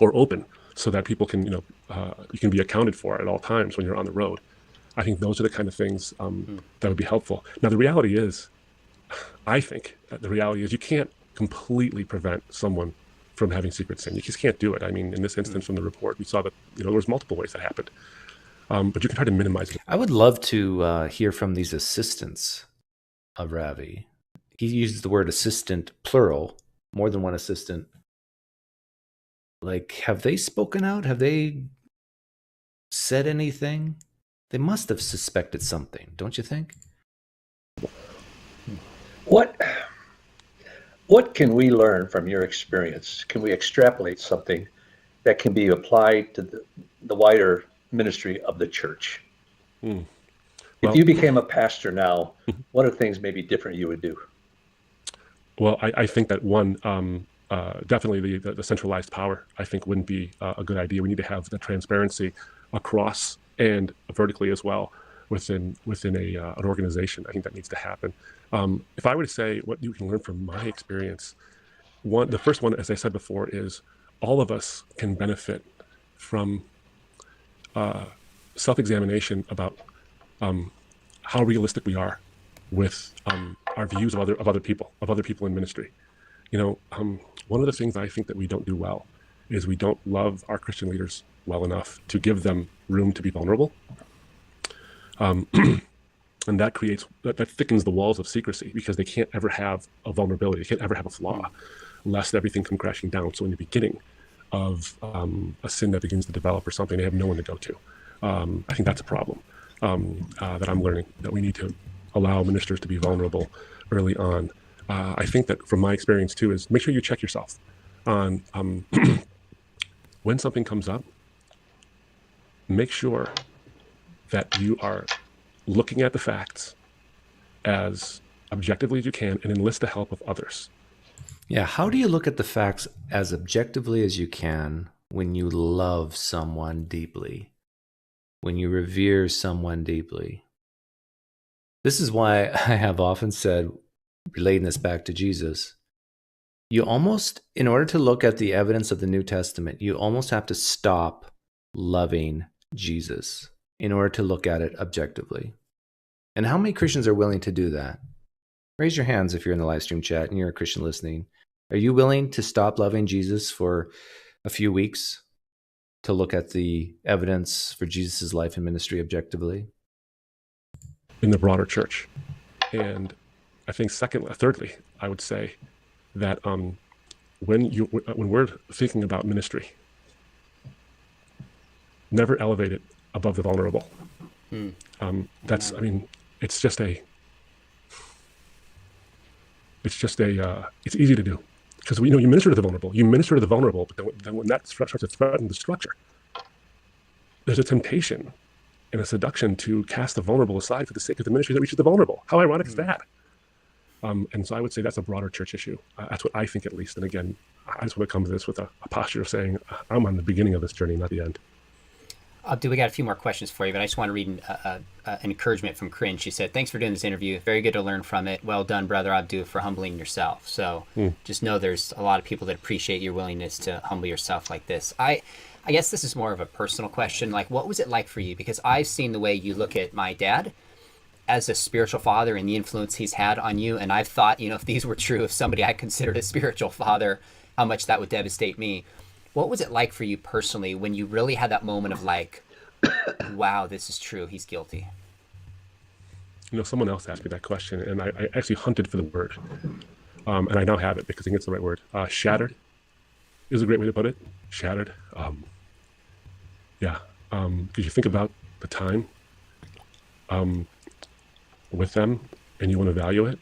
or open so that people can, you can be accounted for at all times when you're on the road. I think those are the kind of things that would be helpful. Now, the reality is, I think that the reality is you can't completely prevent someone from having secret sin. You just can't do it. I mean, in this instance from the report, we saw that, there was multiple ways that happened. But you can try to minimize it.
I would love to hear from these assistants of Ravi. He uses the word assistant, plural, more than one assistant. Like, have they spoken out? Have they said anything? They must have suspected something, don't you think?
What can we learn from your experience? Can we extrapolate something that can be applied to the wider ministry of the church?
Well,
if you became a pastor now, what are things maybe different you would do?
Well, I think that one, definitely the centralized power, I think, wouldn't be a good idea. We need to have the transparency across and vertically as well within an organization. I think that needs to happen. If I were to say what you can learn from my experience, the first one, as I said before, is all of us can benefit from self-examination about how realistic we are with our views of other people in ministry. One of the things I think that we don't do well is we don't love our Christian leaders well enough to give them room to be vulnerable. And that thickens the walls of secrecy, because they can't ever have a vulnerability, they can't ever have a flaw, lest everything come crashing down. So in the beginning of a sin that begins to develop or something, they have no one to go to. I think that's a problem that I'm learning, that we need to allow ministers to be vulnerable early on. I think that from my experience too is make sure you check yourself on when something comes up. make sure that you are looking at the facts as objectively as you can and enlist the help of others.
Yeah, how do you look at the facts as objectively as you can when you love someone deeply, when you revere someone deeply? This is why I have often said, relating this back to Jesus, you almost, in order to look at the evidence of the New Testament, you almost have to stop loving Jesus in order to look at it objectively. And how many Christians are willing to do that? Raise your hands if you're in the live stream chat and you're a Christian listening. Are you willing to stop loving Jesus for a few weeks to look at the evidence for Jesus' life and ministry objectively?
In the broader church. And I think thirdly, I would say that when we're thinking about ministry, never elevate it above the vulnerable. It's easy to do because you minister to the vulnerable, but then when that starts to threaten the structure, there's a temptation and a seduction to cast the vulnerable aside for the sake of the ministry that reaches the vulnerable. How ironic is that? And so I would say that's a broader church issue. That's what I think, at least. And again, I just want to come to this with a posture of saying I'm on the beginning of this journey, not the end.
Abdu, we got a few more questions for you, but I just want to read an encouragement from Corinne. She said, "Thanks for doing this interview. Very good to learn from it. Well done, Brother Abdu, for humbling yourself." So just know there's a lot of people that appreciate your willingness to humble yourself like this. I guess this is more of a personal question. Like, what was it like for you? Because I've seen the way you look at my dad as a spiritual father and the influence he's had on you. And I've thought, if these were true of somebody I considered a spiritual father, how much that would devastate me. What was it like for you personally when you really had that moment of like, wow, this is true, he's guilty?
Someone else asked me that question, and I actually hunted for the word. And I now have it because I think it's the right word. Shattered is a great way to put it. Shattered. Because you think about the time with them and you want to value it.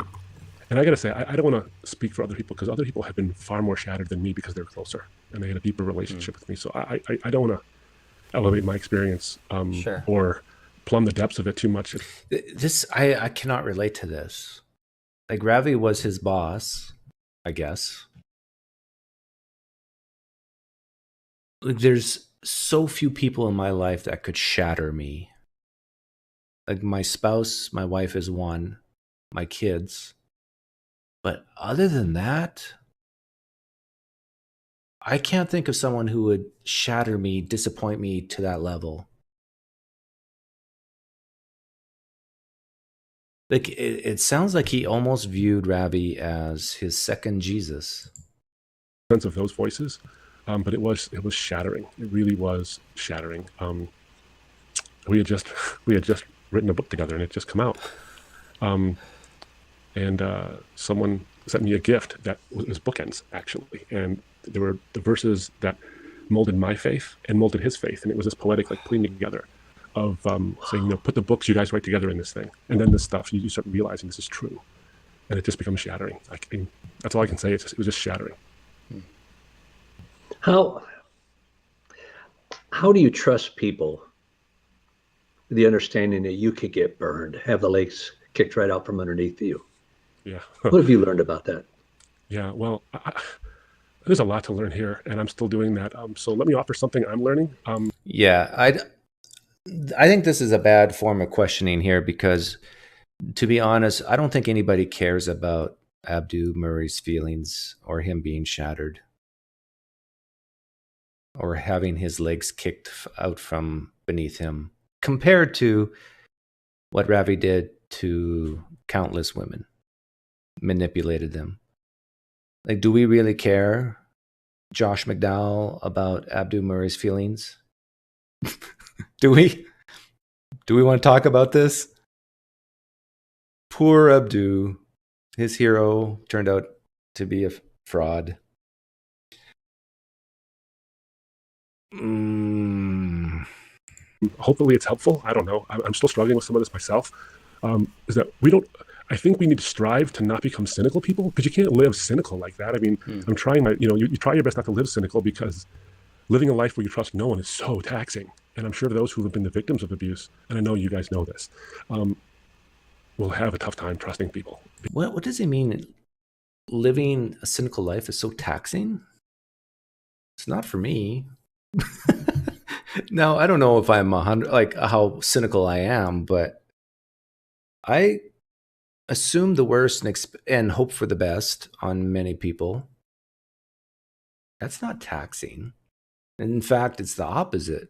And I got to say, I don't want to speak for other people because other people have been far more shattered than me because they're closer and they had a deeper relationship with me. So I don't want to elevate my experience or plumb the depths of it too much.
I cannot relate to this. Like, Ravi was his boss, I guess. Like, there's so few people in my life that could shatter me. Like, my spouse, my wife is one, my kids. But other than that, I can't think of someone who would shatter me, disappoint me to that level. Like, it sounds like he almost viewed Ravi as his second Jesus.
Sense of those voices, but it was shattering. It really was shattering. We had just written a book together, and it just come out. And someone sent me a gift that was bookends, actually, and there were the verses that molded my faith and molded his faith, and it was this poetic, like, putting together of saying, put the books you guys write together in this thing, and then this stuff you start realizing this is true, and it just becomes shattering. That's all I can say. It was just shattering.
How do you trust people with the understanding that you could get burned, have the legs kicked right out from underneath you?
Yeah.
What have you learned about that?
Yeah, well, there's a lot to learn here, and I'm still doing that. So let me offer something I'm learning.
I think this is a bad form of questioning here because, to be honest, I don't think anybody cares about Abdu Murray's feelings or him being shattered or having his legs kicked out from beneath him compared to what Ravi did to countless women, manipulated them. Like, do we really care, Josh McDowell, about Abdu Murray's feelings? Do we want to talk about this? Poor Abdu. His hero turned out to be a fraud.
Hopefully it's helpful. I don't know. I'm still struggling with some of this myself. Is that I think we need to strive to not become cynical people, because you can't live cynical like that. I mean, I'm trying you try your best not to live cynical, because living a life where you trust no one is so taxing. and I'm sure those who have been the victims of abuse, and I know you guys know this, will have a tough time trusting people.
What does he mean? Living a cynical life is so taxing? It's not for me. Now, I don't know if I'm 100, like how cynical I am, but I assume the worst and hope for the best on many people. That's not taxing. And in fact, it's the opposite.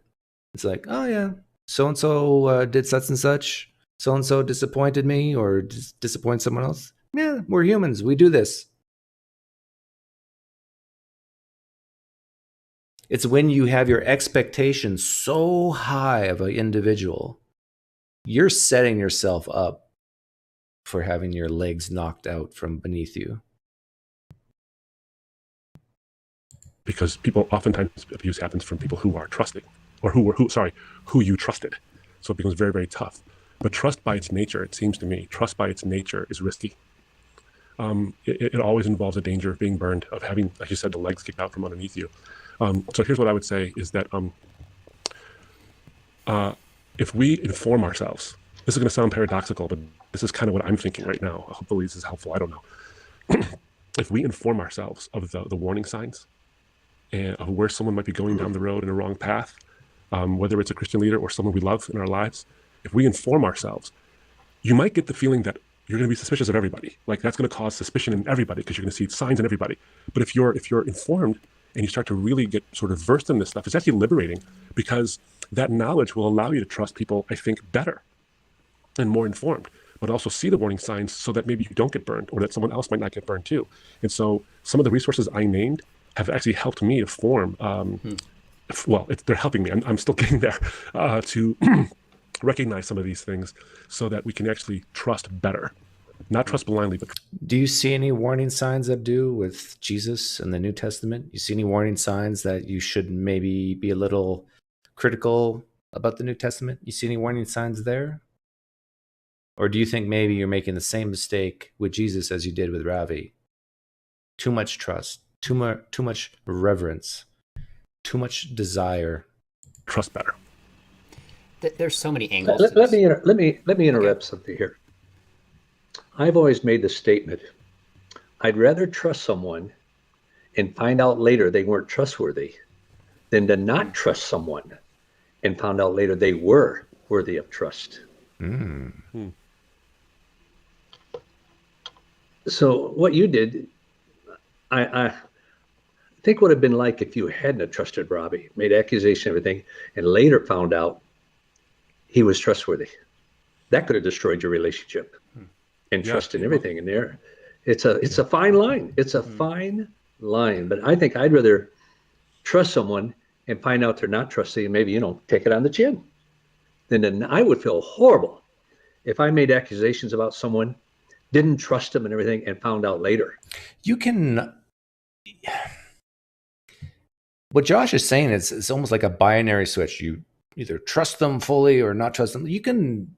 It's like, oh yeah, so-and-so did such and such. So-and-so disappointed me or disappoint someone else. Yeah, we're humans. We do this. It's when you have your expectations so high of an individual, you're setting yourself up for having your legs knocked out from beneath you.
Because people, oftentimes abuse happens from people who are trusting, or who you trusted. So it becomes very, very tough. But trust by its nature, it seems to me, trust by its nature is risky. It always involves a danger of being burned, of having, like you said, the legs kicked out from underneath you. So here's what I would say is that if we inform ourselves, this is going to sound paradoxical, but this is kind of what I'm thinking right now. Hopefully this is helpful. I don't know. If we inform ourselves of the warning signs and of where someone might be going down the road in a wrong path, whether it's a Christian leader or someone we love in our lives, if we inform ourselves, you might get the feeling that you're going to be suspicious of everybody. Like that's going to cause suspicion in everybody because you're going to see signs in everybody. But if you're informed and you start to really get sort of versed in this stuff, it's actually liberating because that knowledge will allow you to trust people, I think, better and more informed, but also see the warning signs so that maybe you don't get burned or that someone else might not get burned too. And so some of the resources I named have actually helped me to form, they're helping me. I'm still getting there to recognize some of these things so that we can actually trust better. Not trust blindly, but...
Do you see any warning signs, Abdu, with Jesus in the New Testament? You see any warning signs that you should maybe be a little critical about the New Testament? You see any warning signs there? Or do you think maybe you're making the same mistake with Jesus as you did with Ravi? Too much trust, too much reverence, too much desire.
Trust better.
There's so many angles.
Let me interrupt something here. I've always made the statement, I'd rather trust someone and find out later they weren't trustworthy than to not trust someone and found out later they were worthy of trust. So what you did, I think would have been like if you hadn't trusted Ravi, made accusation, everything, and later found out he was trustworthy. That could have destroyed your relationship. And trust in everything in there. It's a fine line. It's a fine line. But I think I'd rather trust someone and find out they're not trustworthy and maybe, take it on the chin. Then I would feel horrible if I made accusations about someone, didn't trust them and everything, and found out later.
What Josh is saying is it's almost like a binary switch. You either trust them fully or not trust them. You can,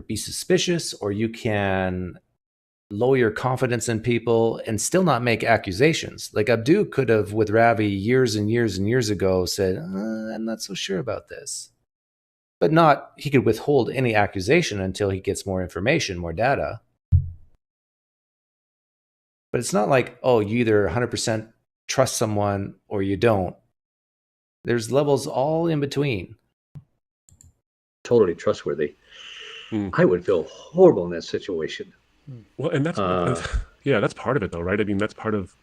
be suspicious, or you can lower your confidence in people and still not make accusations. Like Abdu could have, with Ravi years and years and years ago, said, I'm not so sure about this. But he could withhold any accusation until he gets more information, more data. But it's not like, you either 100% trust someone or you don't. There's levels all in between.
Totally trustworthy. I would feel horrible in that situation.
Well, and that's part of it though, right? I mean, that's part of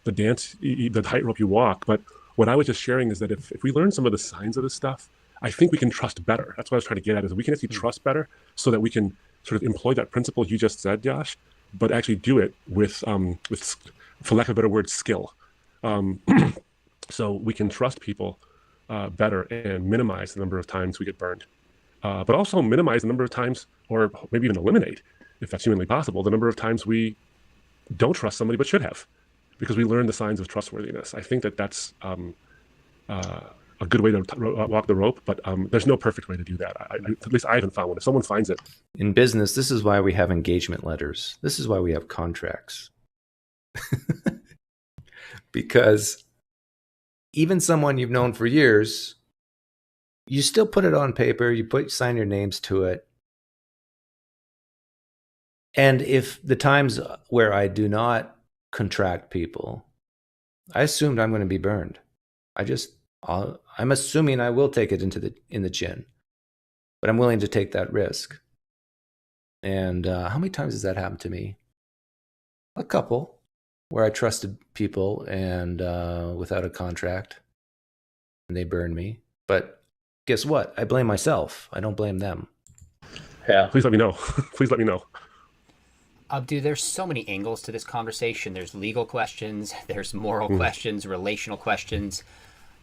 the dance, the tightrope you walk. But what I was just sharing is that if we learn some of the signs of this stuff, I think we can trust better. That's what I was trying to get at, is we can actually trust better so that we can sort of employ that principle you just said, Josh, but actually do it with for lack of a better word, skill. So we can trust people better and minimize the number of times we get burned. But also minimize the number of times, or maybe even eliminate, if that's humanly possible, the number of times we don't trust somebody but should have, because we learn the signs of trustworthiness. I think that's a good way to walk the rope, but there's no perfect way to do that. At least I haven't found one. If someone finds it.
In business, this is why we have engagement letters. This is why we have contracts. Because even someone you've known for years, you still put it on paper, sign your names to it. And if the times where I do not contract people, I assumed I'm going to be burned. I'm assuming I will take it in the chin, but I'm willing to take that risk. And how many times has that happened to me? A couple, where I trusted people and without a contract, and they burned me. But guess what? I blame myself. I don't blame them.
Yeah.
Please let me know. Please let me know.
Abdu, there's so many angles to this conversation. There's legal questions, there's moral questions, relational questions.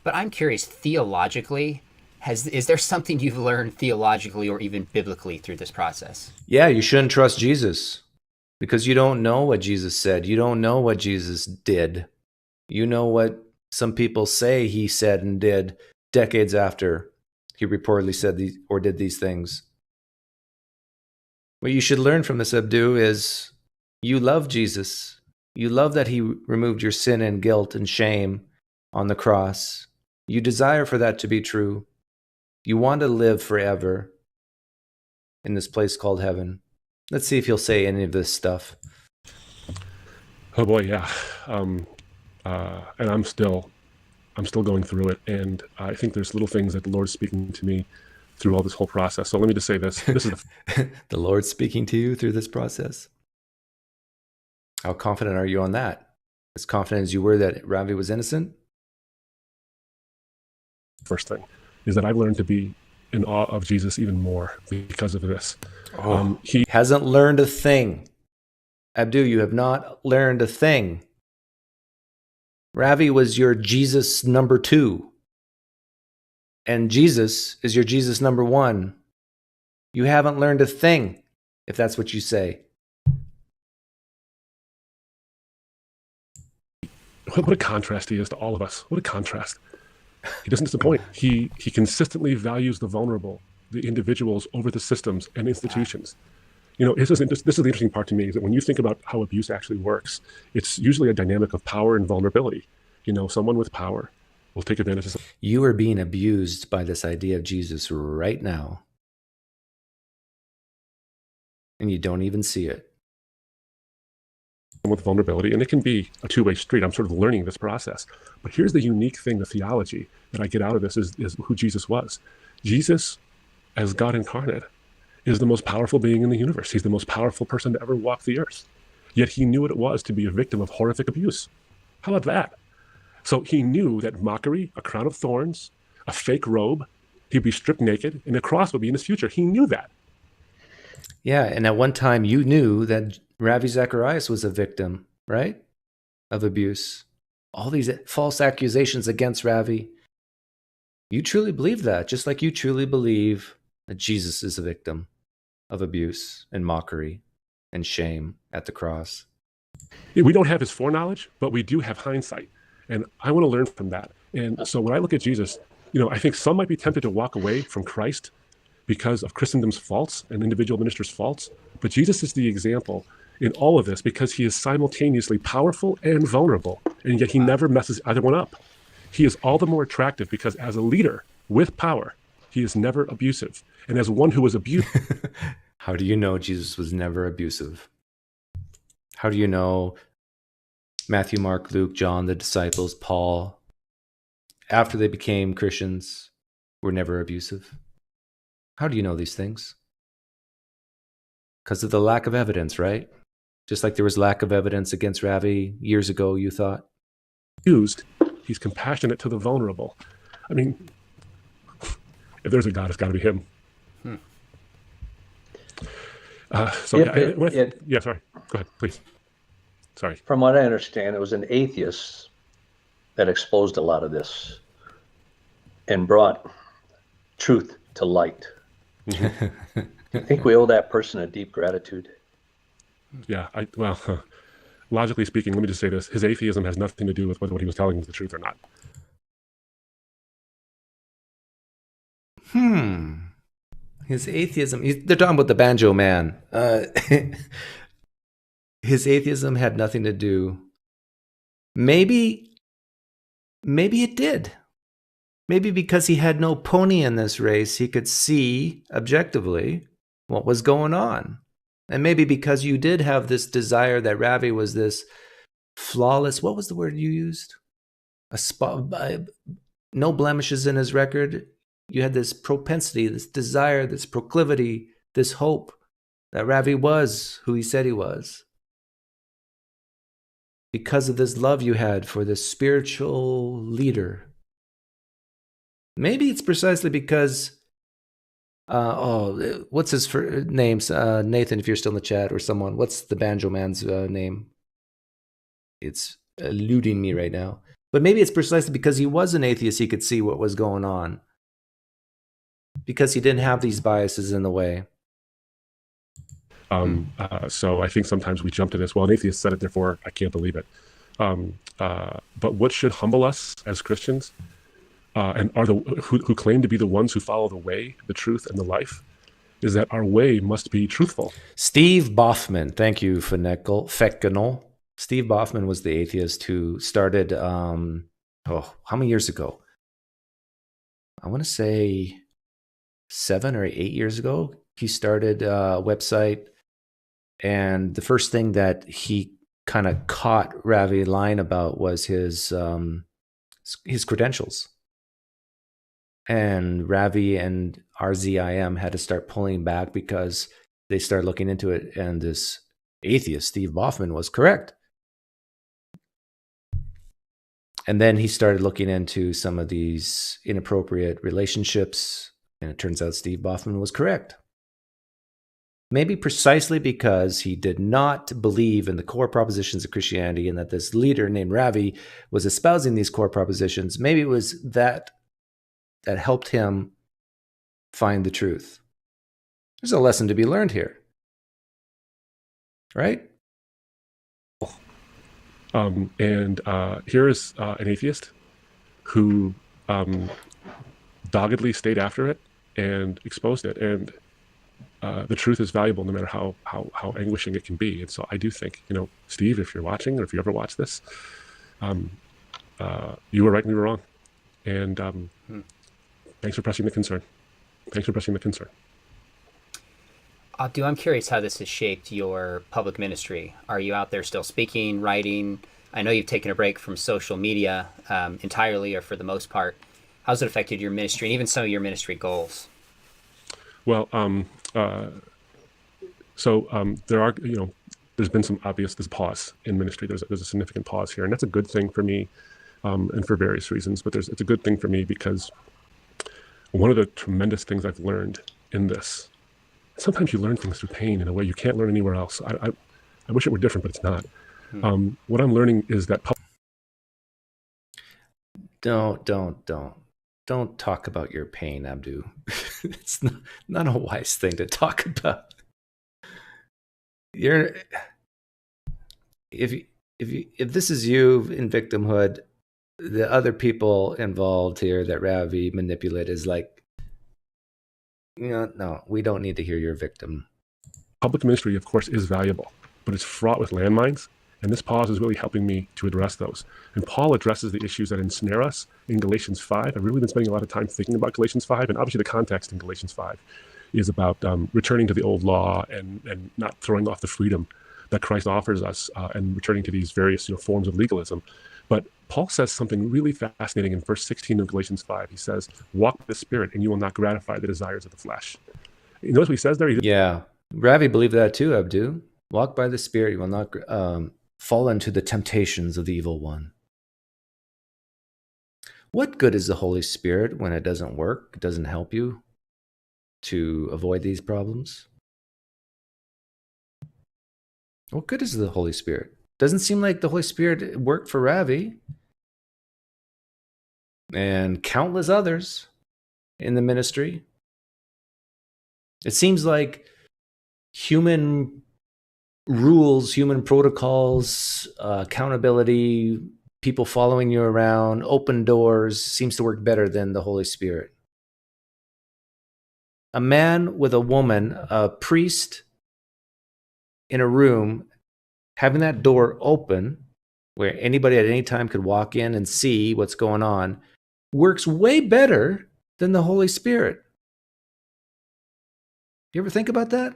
But I'm curious, theologically, is there something you've learned theologically or even biblically through this process?
Yeah, you shouldn't trust Jesus because you don't know what Jesus said. You don't know what Jesus did. You know what some people say he said and did decades after he reportedly said or did these things. What you should learn from this, Abdu, is you love Jesus. You love that he removed your sin and guilt and shame on the cross. You desire for that to be true. You want to live forever in this place called heaven. Let's see if he'll say any of this stuff.
Oh boy, yeah. And I'm still going through it, and I think there's little things that the Lord's speaking to me through all this whole process. So let me just say this. This is
the Lord's speaking to you through this process. How confident are you on that? As confident as you were that Ravi was innocent?
First thing is that I've learned to be in awe of Jesus even more because of this.
He hasn't learned a thing. Abdu, you have not learned a thing. Ravi was your Jesus number 2. And Jesus is your Jesus number 1. You haven't learned a thing, if that's what you say.
What a contrast he is to all of us. What a contrast. He doesn't disappoint. He consistently values the vulnerable, the individuals over the systems and institutions. You know, this is the interesting part to me, is that when you think about how abuse actually works, it's usually a dynamic of power and vulnerability. You know, someone with power will take advantage of something.
You are being abused by this idea of Jesus right now. And you don't even see it.
With vulnerability, and it can be a two-way street. I'm sort of learning this process. But here's the unique thing, the theology that I get out of this is who Jesus was. Jesus, as God incarnate, is the most powerful being in the universe. He's the most powerful person to ever walk the earth. Yet he knew what it was to be a victim of horrific abuse. How about that? So he knew that mockery, a crown of thorns, a fake robe, he'd be stripped naked, and a cross would be in his future. He knew that.
Yeah, and at one time you knew that Ravi Zacharias was a victim, right, of abuse. All these false accusations against Ravi. You truly believe that, just like you truly believe that Jesus is a victim of abuse and mockery and shame at the cross.
We don't have his foreknowledge, but we do have hindsight. And I want to learn from that. And so when I look at Jesus, you know, I think some might be tempted to walk away from Christ because of Christendom's faults and individual ministers' faults. But Jesus is the example in all of this because he is simultaneously powerful and vulnerable, and yet he never messes either one up. He is all the more attractive because as a leader with power, he is never abusive. And as one who was abused...
How do you know Jesus was never abusive? How do you know Matthew, Mark, Luke, John, the disciples, Paul, after they became Christians, were never abusive? How do you know these things? Because of the lack of evidence, right? Just like there was lack of evidence against Ravi years ago, you thought?
He's compassionate to the vulnerable. I mean, if there's a God, it's got to be him. Sorry. Go ahead, please. Sorry.
From what I understand, it was an atheist that exposed a lot of this and brought truth to light. I think we owe that person a deep gratitude.
Yeah, logically speaking, let me just say this. His atheism has nothing to do with whether what he was telling was the truth or not.
His atheism, they're talking about the banjo man. His atheism had nothing to do. Maybe it did. Maybe because he had no pony in this race, he could see objectively what was going on. And maybe because you did have this desire that Ravi was this flawless, what was the word you used? No blemishes in his record. You had this propensity, this desire, this proclivity, this hope that Ravi was who he said he was. Because of this love you had for this spiritual leader. Maybe it's precisely because, what's his names? Nathan, if you're still in the chat, or someone, what's the banjo man's name? It's eluding me right now. But maybe it's precisely because he was an atheist, he could see what was going on. Because he didn't have these biases in the way.
So I think sometimes we jump to this, well, an atheist said it, therefore I can't believe it. But what should humble us as Christians, and are who claim to be the ones who follow the way, the truth, and the life, is that our way must be truthful.
Steve Boffman, thank you, Feckenal. Steve Boffman was the atheist who started, how many years ago? I want to say 7 or 8 years ago. He started a website, and the first thing that he kind of caught Ravi lying about was his credentials. And Ravi and RZIM had to start pulling back because they started looking into it, and this atheist, Steve Boffman, was correct. And then he started looking into some of these inappropriate relationships, and it turns out Steve Boffman was correct. Maybe precisely because he did not believe in the core propositions of Christianity, and that this leader named Ravi was espousing these core propositions. Maybe it was that helped him find the truth. There's a lesson to be learned here. Right?
Here is an atheist who doggedly stayed after it and exposed it. And the truth is valuable no matter how anguishing it can be. And so I do think, Steve, if you're watching, or if you ever watch this, you were right and we were wrong. And thanks for pressing the concern.
Abdu, I'm curious how this has shaped your public ministry. Are you out there still speaking, writing? I know you've taken a break from social media entirely, or for the most part. How's it affected your ministry and even some of your ministry goals?
Well, there are, there's been some obvious, there's a pause in ministry. There's a significant pause here, and that's a good thing for me, and for various reasons. But it's a good thing for me because one of the tremendous things I've learned in this, sometimes you learn things through pain in a way you can't learn anywhere else. I wish it were different, but it's not. What I'm learning is that
Don't talk about your pain, Abdu. It's not a wise thing to talk about. If this is you in victimhood, the other people involved here that Ravi manipulated is like, no, we don't need to hear your victim.
Public ministry, of course, is valuable, but it's fraught with landmines. And this pause is really helping me to address those. And Paul addresses the issues that ensnare us in Galatians 5. I've really been spending a lot of time thinking about Galatians 5. And obviously the context in Galatians 5 is about returning to the old law and not throwing off the freedom that Christ offers us, and returning to these various forms of legalism. But Paul says something really fascinating in verse 16 of Galatians 5. He says, walk with the Spirit and you will not gratify the desires of the flesh. You notice what he says there?
Yeah. Ravi believed that too, Abdu. Walk by the Spirit, you will not fall into the temptations of the evil one. What good is the Holy Spirit when it doesn't work? It doesn't help you to avoid these problems? What good is the Holy Spirit? Doesn't seem like the Holy Spirit worked for Ravi and countless others in the ministry. It seems like human rules, human protocols, accountability, people following you around, open doors seems to work better than the Holy Spirit. A man with a woman, a priest in a room, having that door open where anybody at any time could walk in and see what's going on, works way better than the Holy Spirit. You ever think about that?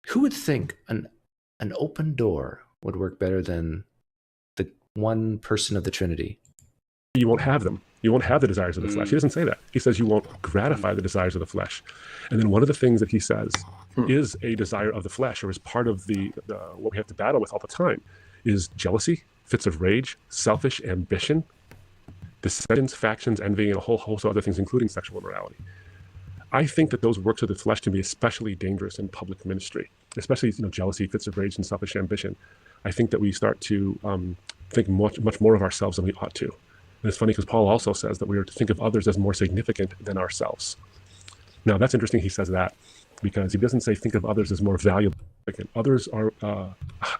Who would think an open door would work better than the one person of the Trinity?
You won't have them. You won't have the desires of the flesh. He doesn't say that. He says you won't gratify the desires of the flesh. And then one of the things that he says is a desire of the flesh, or is part of the what we have to battle with all the time, is jealousy, fits of rage, selfish ambition, dissensions, factions, envy, and a whole host of other things, including sexual immorality. I think that those works of the flesh can be especially dangerous in public ministry, especially jealousy, fits of rage, and selfish ambition. I think that we start to think much more of ourselves than we ought to. And it's funny because Paul also says that we are to think of others as more significant than ourselves. Now, that's interesting he says that, because he doesn't say think of others as more valuable. Others are,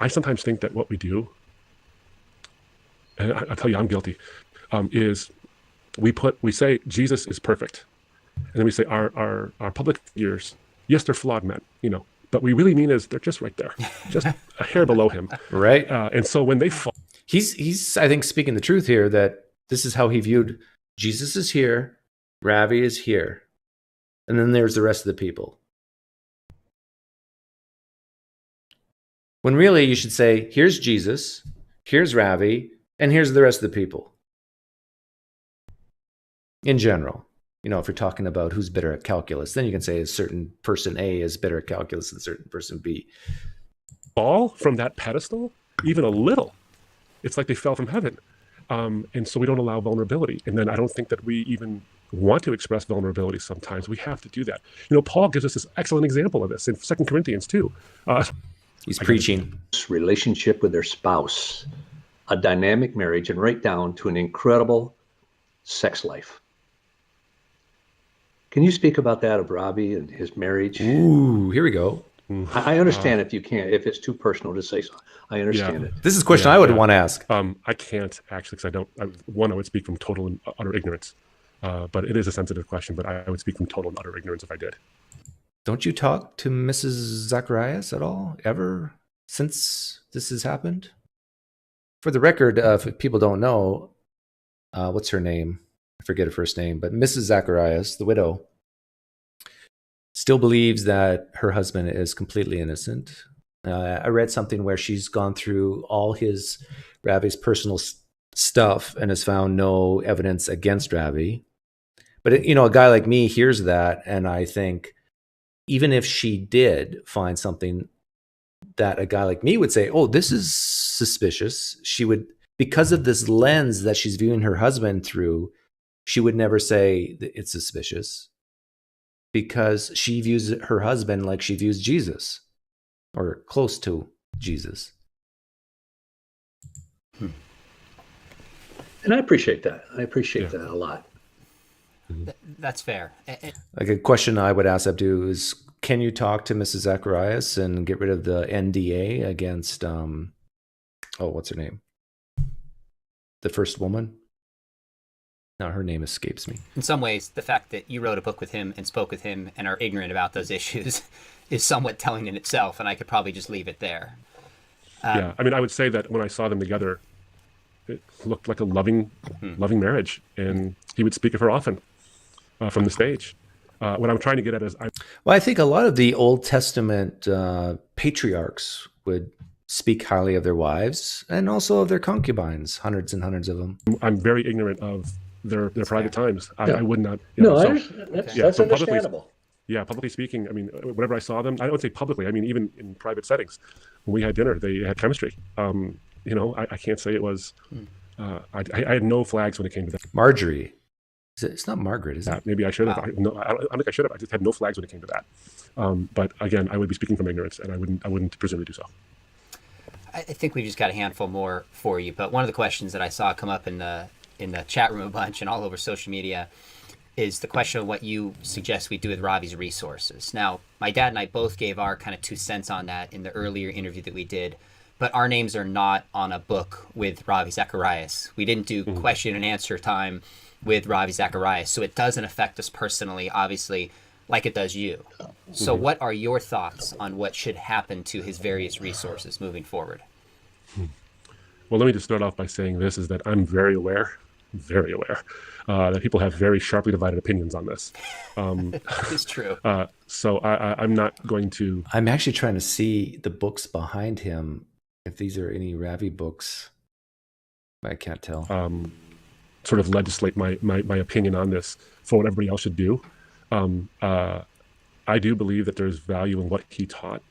I sometimes think that what we do, and I tell you I'm guilty, is we say Jesus is perfect. And then we say our public figures, yes, they're flawed men, but we really mean is they're just right there, just a hair below him.
Right.
And so when they fall.
He's, I think, speaking the truth here, that this is how he viewed Jesus is here, Ravi is here, and then there's the rest of the people. When really you should say, here's Jesus, here's Ravi, and here's the rest of the people. In general. If you're talking about who's better at calculus, then you can say a certain person A is better at calculus than a certain person B.
Fall from that pedestal, even a little, it's like they fell from heaven. And so we don't allow vulnerability. And then I don't think that we even want to express vulnerability sometimes. We have to do that. Paul gives us this excellent example of this in 2 Corinthians 2.
He's preaching.
Relationship with their spouse, a dynamic marriage, and right down to an incredible sex life. Can you speak about that of Ravi and his marriage?
Ooh, here we go.
I understand if you can't, if it's too personal to say so. I understand it.
This is a question I would want to ask.
I can't actually, because I would speak from total and utter ignorance. But it is a sensitive question, but I would speak from total and utter ignorance if I did.
Don't you talk to Mrs. Zacharias at all, ever, since this has happened? For the record, if people don't know, what's her name? I forget her first name, but Mrs. Zacharias, the widow, still believes that her husband is completely innocent. I read something where she's gone through all Ravi's personal stuff and has found no evidence against Ravi. But a guy like me hears that, and I think, even if she did find something that a guy like me would say, oh, this is suspicious, she would, because of this lens that she's viewing her husband through, she would never say that it's suspicious, because she views her husband like she views Jesus, or close to Jesus.
And I appreciate that. I appreciate that a lot.
That's fair.
Like, a question I would ask Abdu is, can you talk to Mrs. Zacharias and get rid of the NDA against, what's her name? The first woman? Now her name escapes me.
In some ways, the fact that you wrote a book with him and spoke with him and are ignorant about those issues is somewhat telling in itself, and I could probably just leave it there.
I would say that when I saw them together, it looked like a loving marriage, and he would speak of her often from the stage. What I'm trying to get at is,
I think a lot of the Old Testament patriarchs would speak highly of their wives and also of their concubines, hundreds and hundreds of them.
I'm very ignorant of their private times. I would not.
That's understandable.
Publicly speaking, whenever I saw them, I don't say publicly, even in private settings, when we had dinner, they had chemistry. I can't say it was, I had no flags when it came to that.
Marjorie. It's not Margaret, is it?
Maybe I should have.
Wow.
I don't think I should have. I just had no flags when it came to that. But again, I would be speaking from ignorance, and I wouldn't presume to do so.
I think we just got a handful more for you, but one of the questions that I saw come up in the chat room a bunch and all over social media is the question of what you suggest we do with Ravi's resources. Now, my dad and I both gave our kind of 2 cents on that in the earlier interview that we did, but our names are not on a book with Ravi Zacharias. We didn't do question and answer time with Ravi Zacharias, so it doesn't affect us personally, obviously, like it does you. So what are your thoughts on what should happen to his various resources moving forward?
Well, let me just start off by saying this, is that I'm very aware that people have very sharply divided opinions on this.
It's true.
So I'm not going to...
I'm actually trying to see the books behind him, if these are any Ravi books. I can't tell.
Sort of legislate my opinion on this for what everybody else should do. I do believe that there's value in what he taught.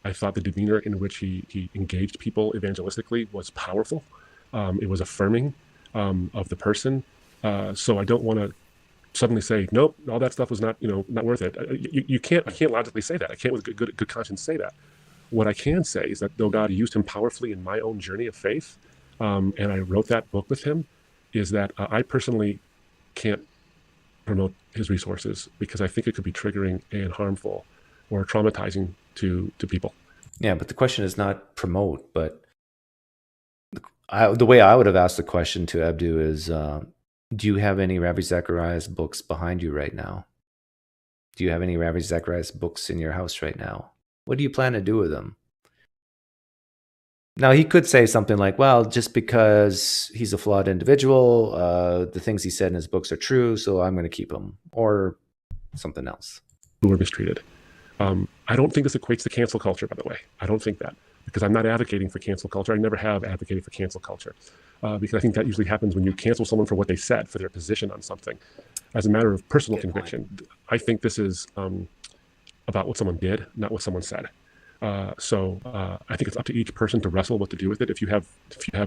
I thought the demeanor in which he engaged people evangelistically was powerful. It was affirming of the person. So I don't want to suddenly say, nope, all that stuff was not worth it. I can't logically say that. I can't with good conscience say that. What I can say is that though God used him powerfully in my own journey of faith, and I wrote that book with him, is that I personally can't promote his resources because I think it could be triggering and harmful or traumatizing to people.
Yeah, but the question is not promote, but the way I would have asked the question to Abdu is, do you have any Ravi Zacharias books behind you right now? Do you have any Ravi Zacharias books in your house right now? What do you plan to do with them? Now, he could say something like, well, just because he's a flawed individual, the things he said in his books are true, so I'm going to keep them, or something else.
Who were mistreated. I don't think this equates to cancel culture, by the way. I don't think that, because I'm not advocating for cancel culture. I never have advocated for cancel culture, because I think that usually happens when you cancel someone for what they said, for their position on something. As a matter of personal conviction, I think this is about what someone did, not what someone said. So I think it's up to each person to wrestle what to do with it. If you have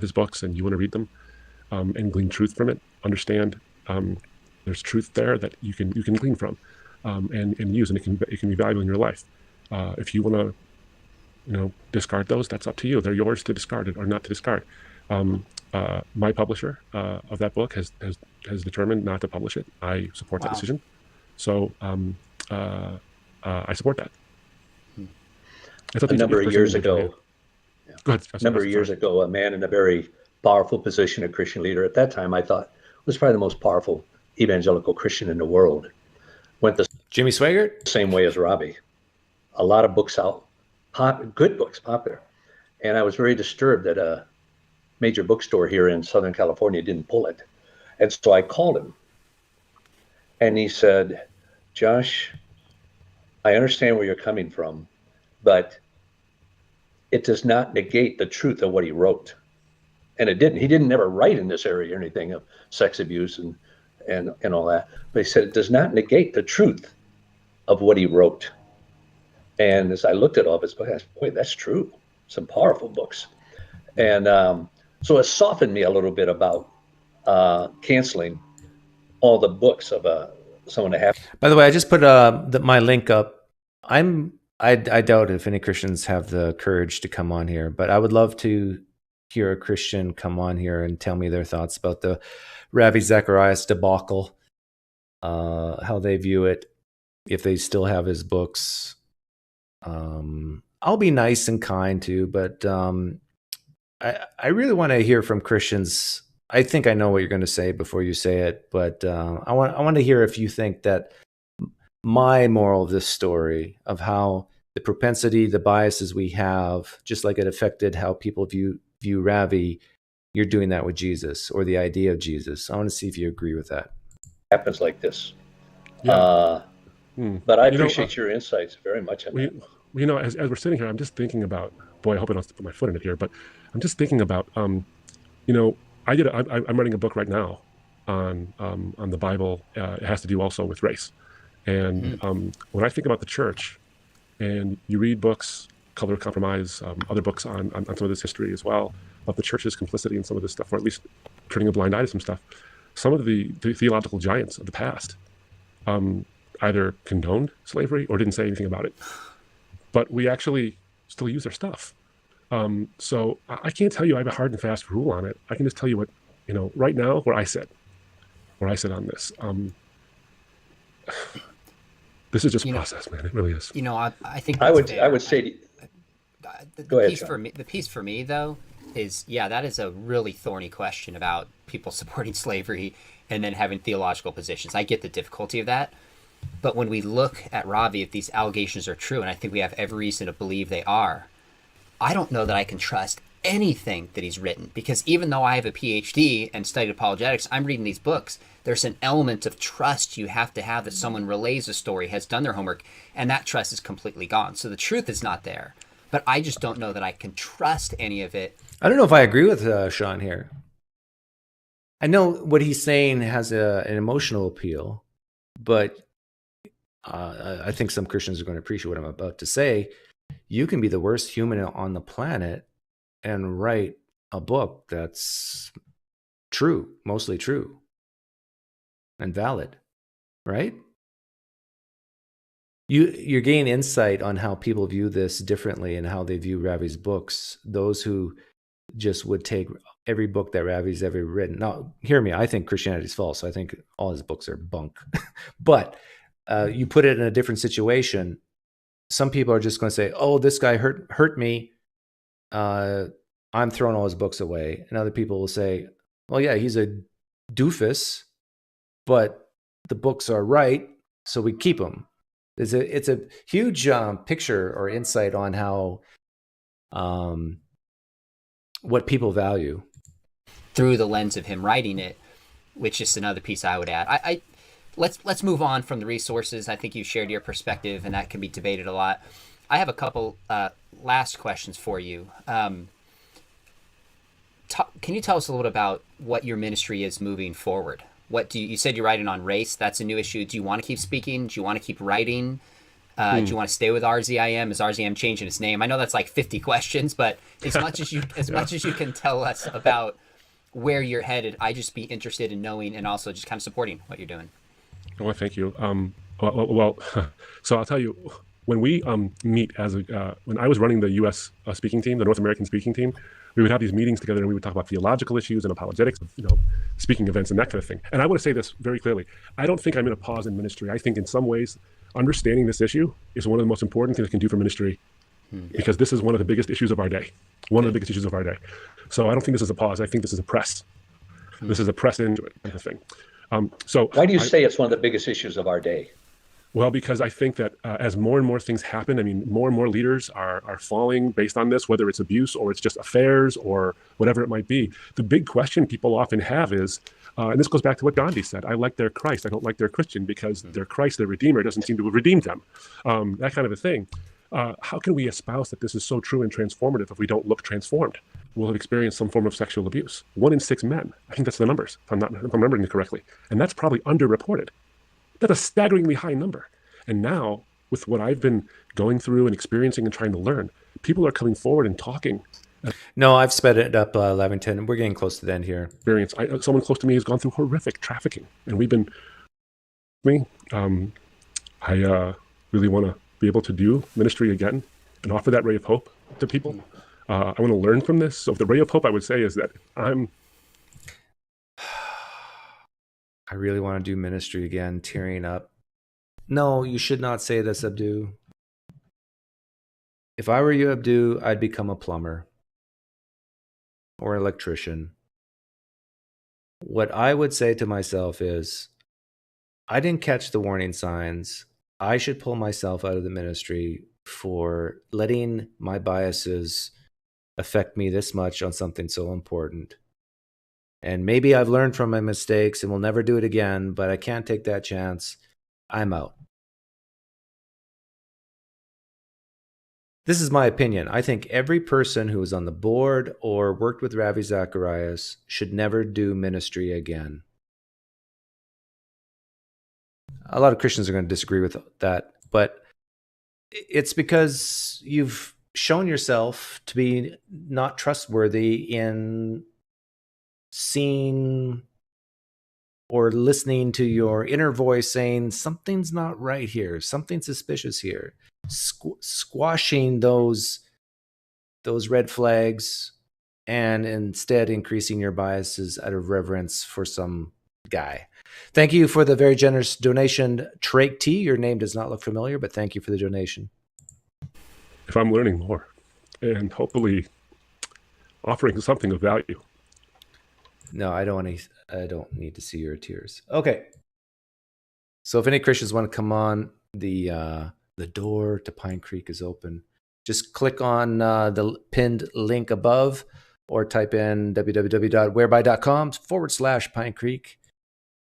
his books and you want to read them and glean truth from it, understand there's truth there that you can glean from and use, and it can be valuable in your life. If you want to discard those, that's up to you. They're yours to discard it or not to discard. My publisher of that book has determined not to publish it. I support that decision. So I support that.
A number of years ago,
Go ahead.
a number of years ago, a man in a very powerful position, a Christian leader at that time, I thought was probably the most powerful evangelical Christian in the world, went the
Jimmy Swaggart?
same way as Ravi. A lot of books out, good books, popular. And I was very disturbed that a major bookstore here in Southern California didn't pull it. And so I called him. And he said, Josh, I understand where you're coming from, but it does not negate the truth of what he wrote. And it didn't. He didn't never write in this area or anything of sex abuse and all that. But he said it does not negate the truth of what he wrote. And as I looked at all of his books, I said, boy, that's true. Some powerful books. And so it softened me a little bit about canceling all the books of someone to have.
By the way, I just put my link up. I doubt if any Christians have the courage to come on here, but I would love to hear a Christian come on here and tell me their thoughts about the Ravi Zacharias debacle, how they view it, if they still have his books. I'll be nice and kind too, but I really want to hear from Christians. I think I know what you're going to say before you say it, but I want to hear if you think that my moral of this story, of how the propensity, the biases we have, just like it affected how people view Ravi, you're doing that with Jesus, or the idea of Jesus. I want to see if you agree with that.
Happens like this.
Yeah.
But I appreciate your insights very much on that.
As we're sitting here, I'm just thinking about, boy, I hope I don't have to put my foot in it here, but I'm just thinking about, I'm writing a book right now on the Bible. It has to do also with race. And when I think about the church, and you read books, Color of Compromise, other books on some of this history as well, about the church's complicity in some of this stuff, or at least turning a blind eye to some stuff, some of the theological giants of the past either condoned slavery or didn't say anything about it. But we actually still use their stuff. So I can't tell you I have a hard and fast rule on it. I can just tell you what, right now, where I sit on this. This is just process, man. It really is.
I think
I would say
the piece for me though is, that is a really thorny question about people supporting slavery and then having theological positions. I get the difficulty of that. But when we look at Ravi, if these allegations are true, and I think we have every reason to believe they are, I don't know that I can trust anything that he's written, because even though I have a PhD and studied apologetics, I'm reading these books. There's an element of trust you have to have that someone relays a story, has done their homework, and that trust is completely gone. So the truth is not there. But I just don't know that I can trust any of it.
I don't know if I agree with Sean here. I know what he's saying has an emotional appeal, but I think some Christians are going to appreciate what I'm about to say. You can be the worst human on the planet and write a book that's true, mostly true, and valid, right? You're gaining insight on how people view this differently and how they view Ravi's books. Those who just would take every book that Ravi's ever written. Now, hear me. I think Christianity is false. I think all his books are bunk. But you put it in a different situation. Some people are just going to say, "Oh, this guy hurt me. I'm throwing all his books away." And other people will say, "Well, yeah, he's a doofus, but the books are right, so we keep them." It's a huge picture or insight on how what people value
through the lens of him writing it, which is another piece I would add. Let's move on from the resources. I think you shared your perspective, and that can be debated a lot. I have a couple last questions for you. Can you tell us a little bit about what your ministry is moving forward? What you said you're writing on race. That's a new issue. Do you want to keep speaking? Do you want to keep writing? Do you want to stay with RZIM? Is RZIM changing its name? I know that's like 50 questions, but as much as you can tell us about where you're headed, I'd just be interested in knowing and also just kind of supporting what you're doing.
Well, thank you. So I'll tell you, when we meet when I was running the U.S. Speaking team, the North American speaking team, we would have these meetings together and we would talk about theological issues and apologetics, speaking events and that kind of thing. And I want to say this very clearly. I don't think I'm in a pause in ministry. I think in some ways, understanding this issue is one of the most important things I can do for ministry, because this is one of the biggest issues of our day. One of the biggest issues of our day. So I don't think this is a pause. I think this is a press. This is a press into it kind of thing. So
why do you say it's one of the biggest issues of our day?
Well, because I think that as more and more things happen, I mean, more and more leaders are falling based on this, whether it's abuse or it's just affairs or whatever it might be. The big question people often have is, and this goes back to what Gandhi said, I like their Christ, I don't like their Christian, because their Christ, their Redeemer, doesn't seem to have redeemed them. That kind of a thing. How can we espouse that this is so true and transformative if we don't look transformed? We'll have experienced some form of sexual abuse. 1 in 6 men, I think that's the numbers, if I'm remembering it correctly. And that's probably underreported. That's a staggeringly high number. And now, with what I've been going through and experiencing and trying to learn, people are coming forward and talking.
No, I've sped it up, Lavington. We're getting close to the end here.
Experience. Someone close to me has gone through horrific trafficking, and we've been. I really want to be able to do ministry again and offer that ray of hope to people. I want to learn from this. So, the ray of hope I would say is that
I really want to do ministry again, tearing up. No, you should not say this, Abdu. If I were you, Abdu, I'd become a plumber or an electrician. What I would say to myself is, I didn't catch the warning signs. I should pull myself out of the ministry for letting my biases affect me this much on something so important. And maybe I've learned from my mistakes and will never do it again, but I can't take that chance. I'm out. This is my opinion. I think every person who was on the board or worked with Ravi Zacharias should never do ministry again. A lot of Christians are going to disagree with that, but it's because you've shown yourself to be not trustworthy in seeing or listening to your inner voice saying something's not right here, something suspicious here, squashing those red flags and instead increasing your biases out of reverence for some guy. Thank you for the very generous donation, Trake T. Your name does not look familiar, but thank you for the donation.
If I'm learning more and hopefully offering something of value.
No, I don't need to see your tears. Okay. So if any Christians want to come on, the door to PineCreek is open. just click on the pinned link above, or type in www.whereby.com/PineCreek.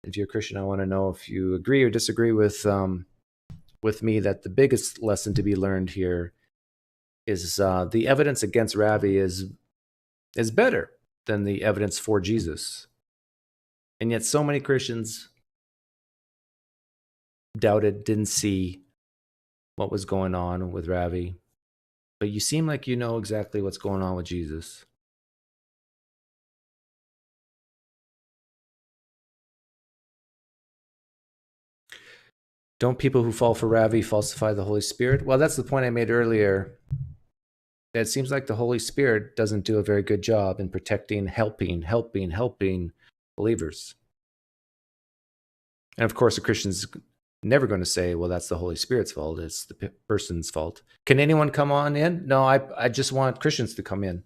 If you're a Christian, I want to know if you agree or disagree with me that the biggest lesson to be learned here is the evidence against Ravi is better than the evidence for Jesus. And yet so many Christians doubted, didn't see what was going on with Ravi. But you seem like you know exactly what's going on with Jesus. Don't people who fall for Ravi falsify the Holy Spirit? Well, that's the point I made earlier. It seems like the Holy Spirit doesn't do a very good job in protecting, helping believers. And of course, a Christian's never going to say, well, that's the Holy Spirit's fault. It's the person's fault. Can anyone come on in? No, I just want Christians to come in.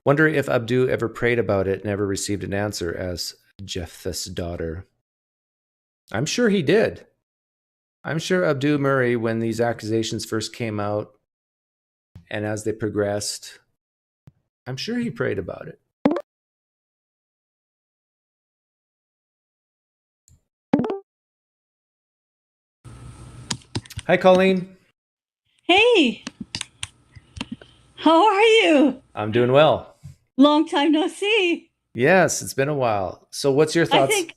Wonder if Abdu ever prayed about it and never received an answer as Jephthah's daughter. I'm sure he did. I'm sure Abdu Murray, when these accusations first came out and as they progressed, I'm sure he prayed about it. Hi, Colleen.
Hey, how are you?
I'm doing well.
Long time no see.
Yes, it's been a while. So what's your thoughts?
I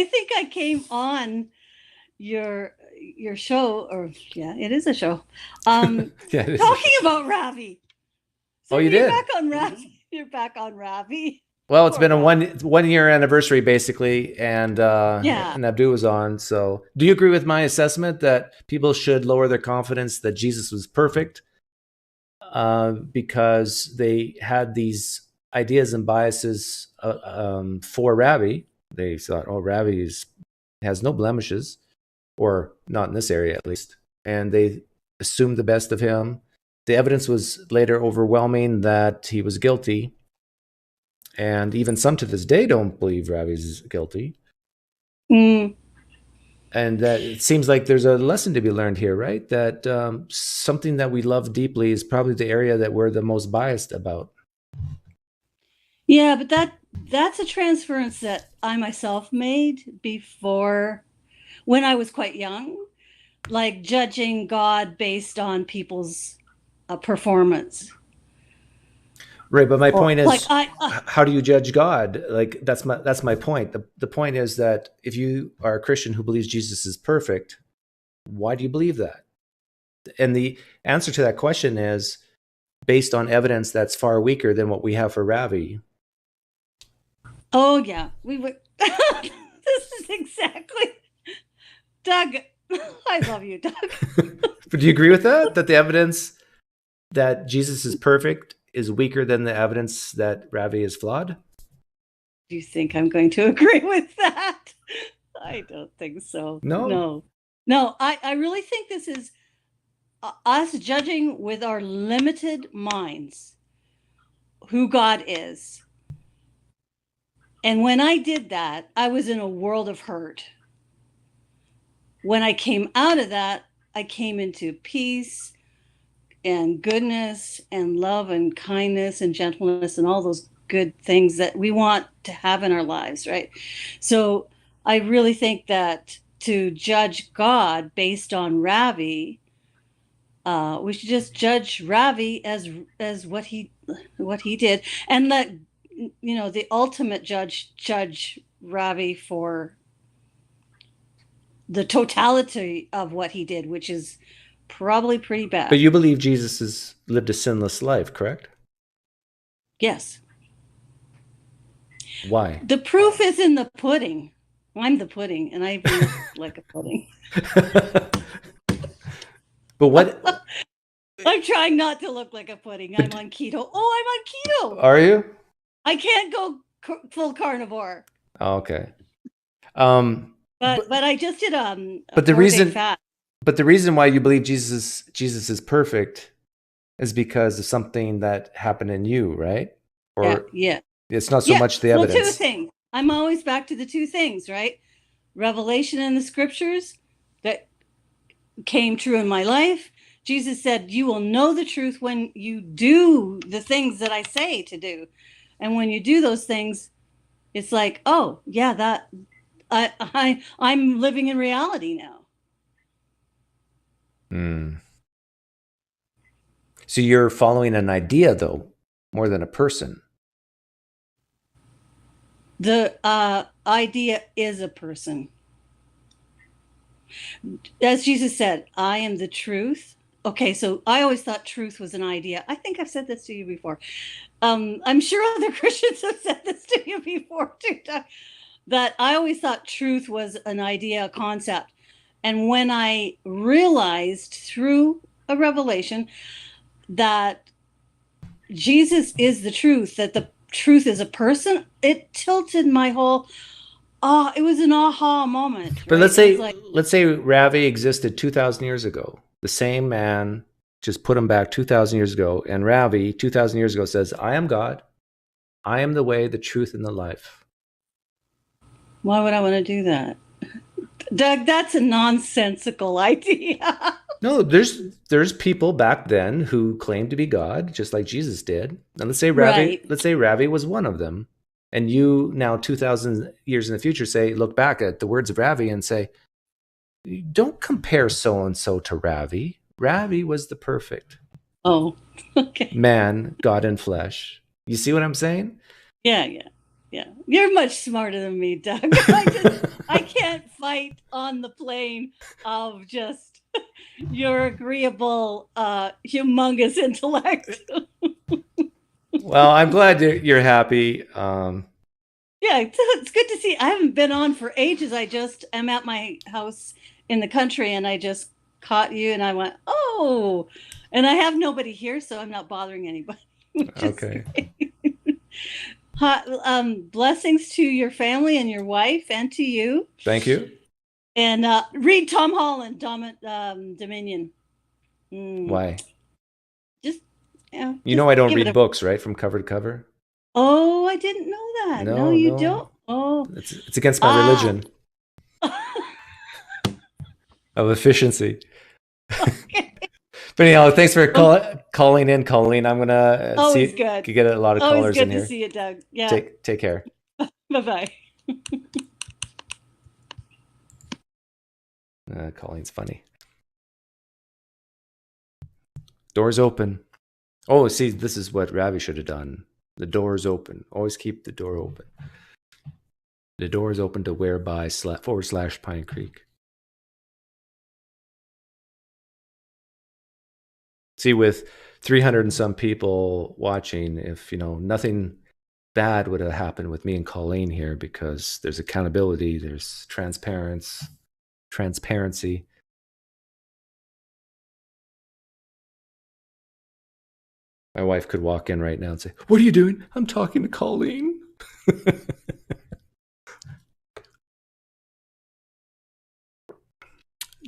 think I came on your show, or yeah, it is a show.
Yeah, it is.
Talking about Ravi. So
Oh, you
you're
did?
back on Ravi. You're back on Ravi.
Well, it's been a one year anniversary basically, and
Yeah.
and Abdu was on. So, do you agree with my assessment that people should lower their confidence that Jesus was perfect, because they had these ideas and biases for Ravi? They thought, oh, Ravi has no blemishes, or not in this area at least, and they assumed the best of him. The evidence was later overwhelming that he was guilty. And even some to this day don't believe Ravi's guilty.
Mm.
And that it seems like there's a lesson to be learned here, right? That something that we love deeply is probably the area that we're the most biased about.
Yeah, but that's a transference that I myself made before, when I was quite young, like judging God based on people's performance.
Right, but my point is,
like
how do you judge God? Like that's my point. The point is that if you are a Christian who believes Jesus is perfect, why do you believe that? And the answer to that question is based on evidence that's far weaker than what we have for Ravi.
Oh yeah, we would. This is exactly, Doug. I love you, Doug.
But do you agree with that? That the evidence that Jesus is perfect is weaker than the evidence that Ravi is flawed?
Do you think I'm going to agree with that? I don't think so. No. I really think this is us judging with our limited minds who God is. And when I did that, I was in a world of hurt. When I came out of that, I came into peace and goodness and love and kindness and gentleness and all those good things that we want to have in our lives, right? So I really think that to judge God based on Ravi, we should just judge Ravi as what he did, and let the ultimate judge Ravi for the totality of what he did, which is probably pretty bad.
But you believe Jesus has lived a sinless life, correct?
Yes.
Why?
The proof is in the pudding. I'm the pudding, and I look like a pudding.
But what?
I'm trying not to look like a pudding. I'm on keto. Oh, I'm on keto.
Are you?
I can't go full carnivore.
Oh, okay.
But I just did
but the reason
fat.
But the reason why you believe Jesus is perfect is because of something that happened in you, right? Or
yeah.
It's not so much the evidence.
Well, two things. I'm always back to the two things, right? Revelation in the scriptures that came true in my life. Jesus said, you will know the truth when you do the things that I say to do. And when you do those things, it's like, oh, yeah, that I'm living in reality now.
So you're following an idea, though, more than a person.
The idea is a person. As Jesus said, I am the truth. Okay, so I always thought truth was an idea. I think I've said this to you before. I'm sure other Christians have said this to you before too, Doug, that I always thought truth was an idea, a concept. And when I realized through a revelation that Jesus is the truth, that the truth is a person, it tilted my whole, it was an aha moment.
But right? let's say Ravi existed 2,000 years ago. The same man, just put him back 2,000 years ago. And Ravi, 2,000 years ago, says, I am God. I am the way, the truth, and the life.
Why would I want to do that? Doug, that's a nonsensical idea.
No, there's people back then who claimed to be God, just like Jesus did. And let's say Ravi was one of them. And you now 2,000 years in the future look back at the words of Ravi and say, don't compare so-and-so to Ravi. Ravi was the perfect man, God in flesh. You see what I'm saying?
Yeah. You're much smarter than me, Doug. I can't fight on the plane of just your agreeable, humongous intellect.
Well, I'm glad you're happy.
Yeah, it's good to see. I haven't been on for ages. I just am at my house in the country, and I just caught you, and I went, oh, and I have nobody here, so I'm not bothering anybody.
Okay.
Blessings to your family and your wife, and to you.
Thank you.
And read Tom Holland, Dominion.
Why?
Just
you know, I don't read books, right, from cover to cover.
Oh, I didn't know that. No, you don't. Oh,
it's against my religion of efficiency.
Okay.
But anyhow, thanks for calling in, Colleen. I'm gonna
always good.
You get a lot of callers in here.
Always good to see you, Doug. Yeah.
Take care.
Bye-bye.
Colleen's funny. Doors open. Oh, see, this is what Ravi should have done. The door's open. Always keep the door open. The door is open to whereby / PineCreek. See, with 300 and some people watching, if nothing bad would have happened with me and Colleen here, because there's accountability, there's transparency. My wife could walk in right now and say, "What are you doing?" "I'm talking to Colleen."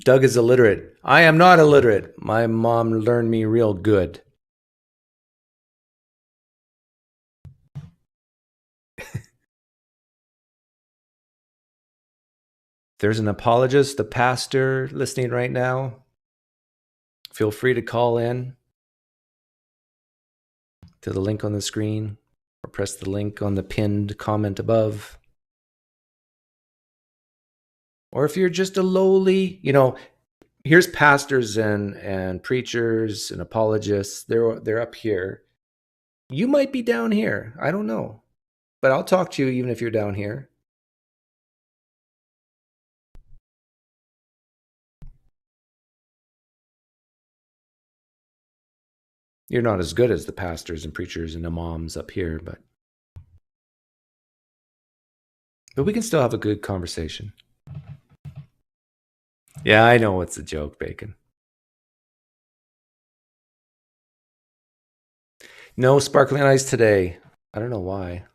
Doug is illiterate. I am not illiterate. My mom learned me real good. There's an apologist, a pastor listening right now. Feel free to call in to the link on the screen or press the link on the pinned comment above. Or if you're just a lowly, here's pastors and preachers and apologists. They're up here. You might be down here. I don't know. But I'll talk to you even if you're down here. You're not as good as the pastors and preachers and imams up here, but we can still have a good conversation. Yeah, I know it's a joke, Bacon. No sparkling ice today. I don't know why.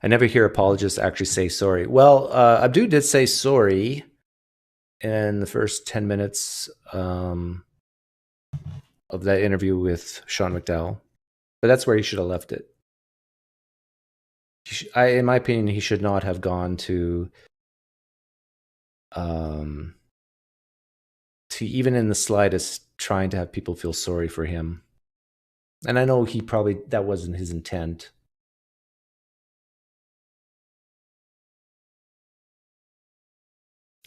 I never hear apologists actually say sorry. Well, Abdu did say sorry in the first 10 minutes. of that interview with Sean McDowell, but that's where he should have left it. In my opinion, he should not have gone to even in the slightest trying to have people feel sorry for him. And I know that wasn't his intent.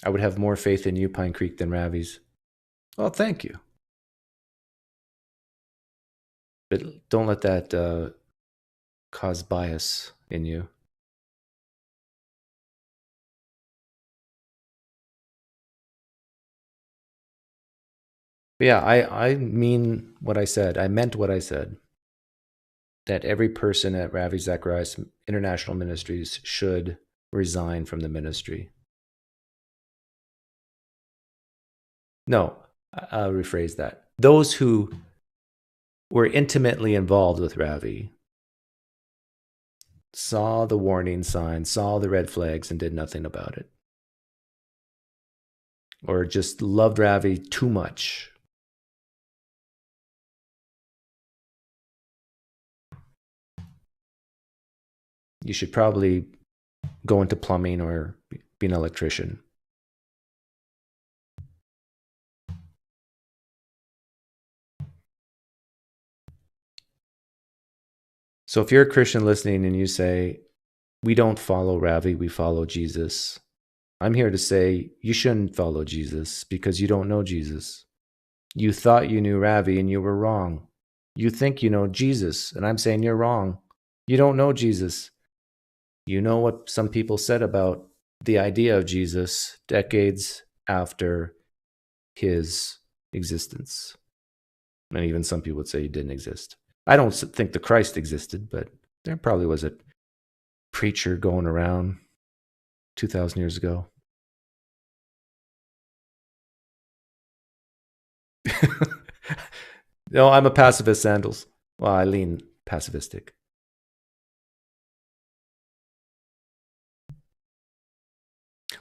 I would have more faith in you, PineCreek, than Ravi's. Well, thank you. But don't let that cause bias in you. But yeah, I mean what I said. I meant what I said. That every person at Ravi Zacharias International Ministries should resign from the ministry. No, I'll rephrase that. Those who were intimately involved with Ravi saw the warning signs, saw the red flags, and did nothing about it. Or just loved Ravi too much. You should probably go into plumbing or be an electrician. So if you're a Christian listening and you say, we don't follow Ravi, we follow Jesus, I'm here to say you shouldn't follow Jesus because you don't know Jesus. You thought you knew Ravi and you were wrong. You think you know Jesus, and I'm saying you're wrong. You don't know Jesus. You know what some people said about the idea of Jesus decades after his existence. And even some people would say he didn't exist. I don't think the Christ existed, but there probably was a preacher going around 2,000 years ago. No, I'm a pacifist, Sandals. Well, I lean pacifistic.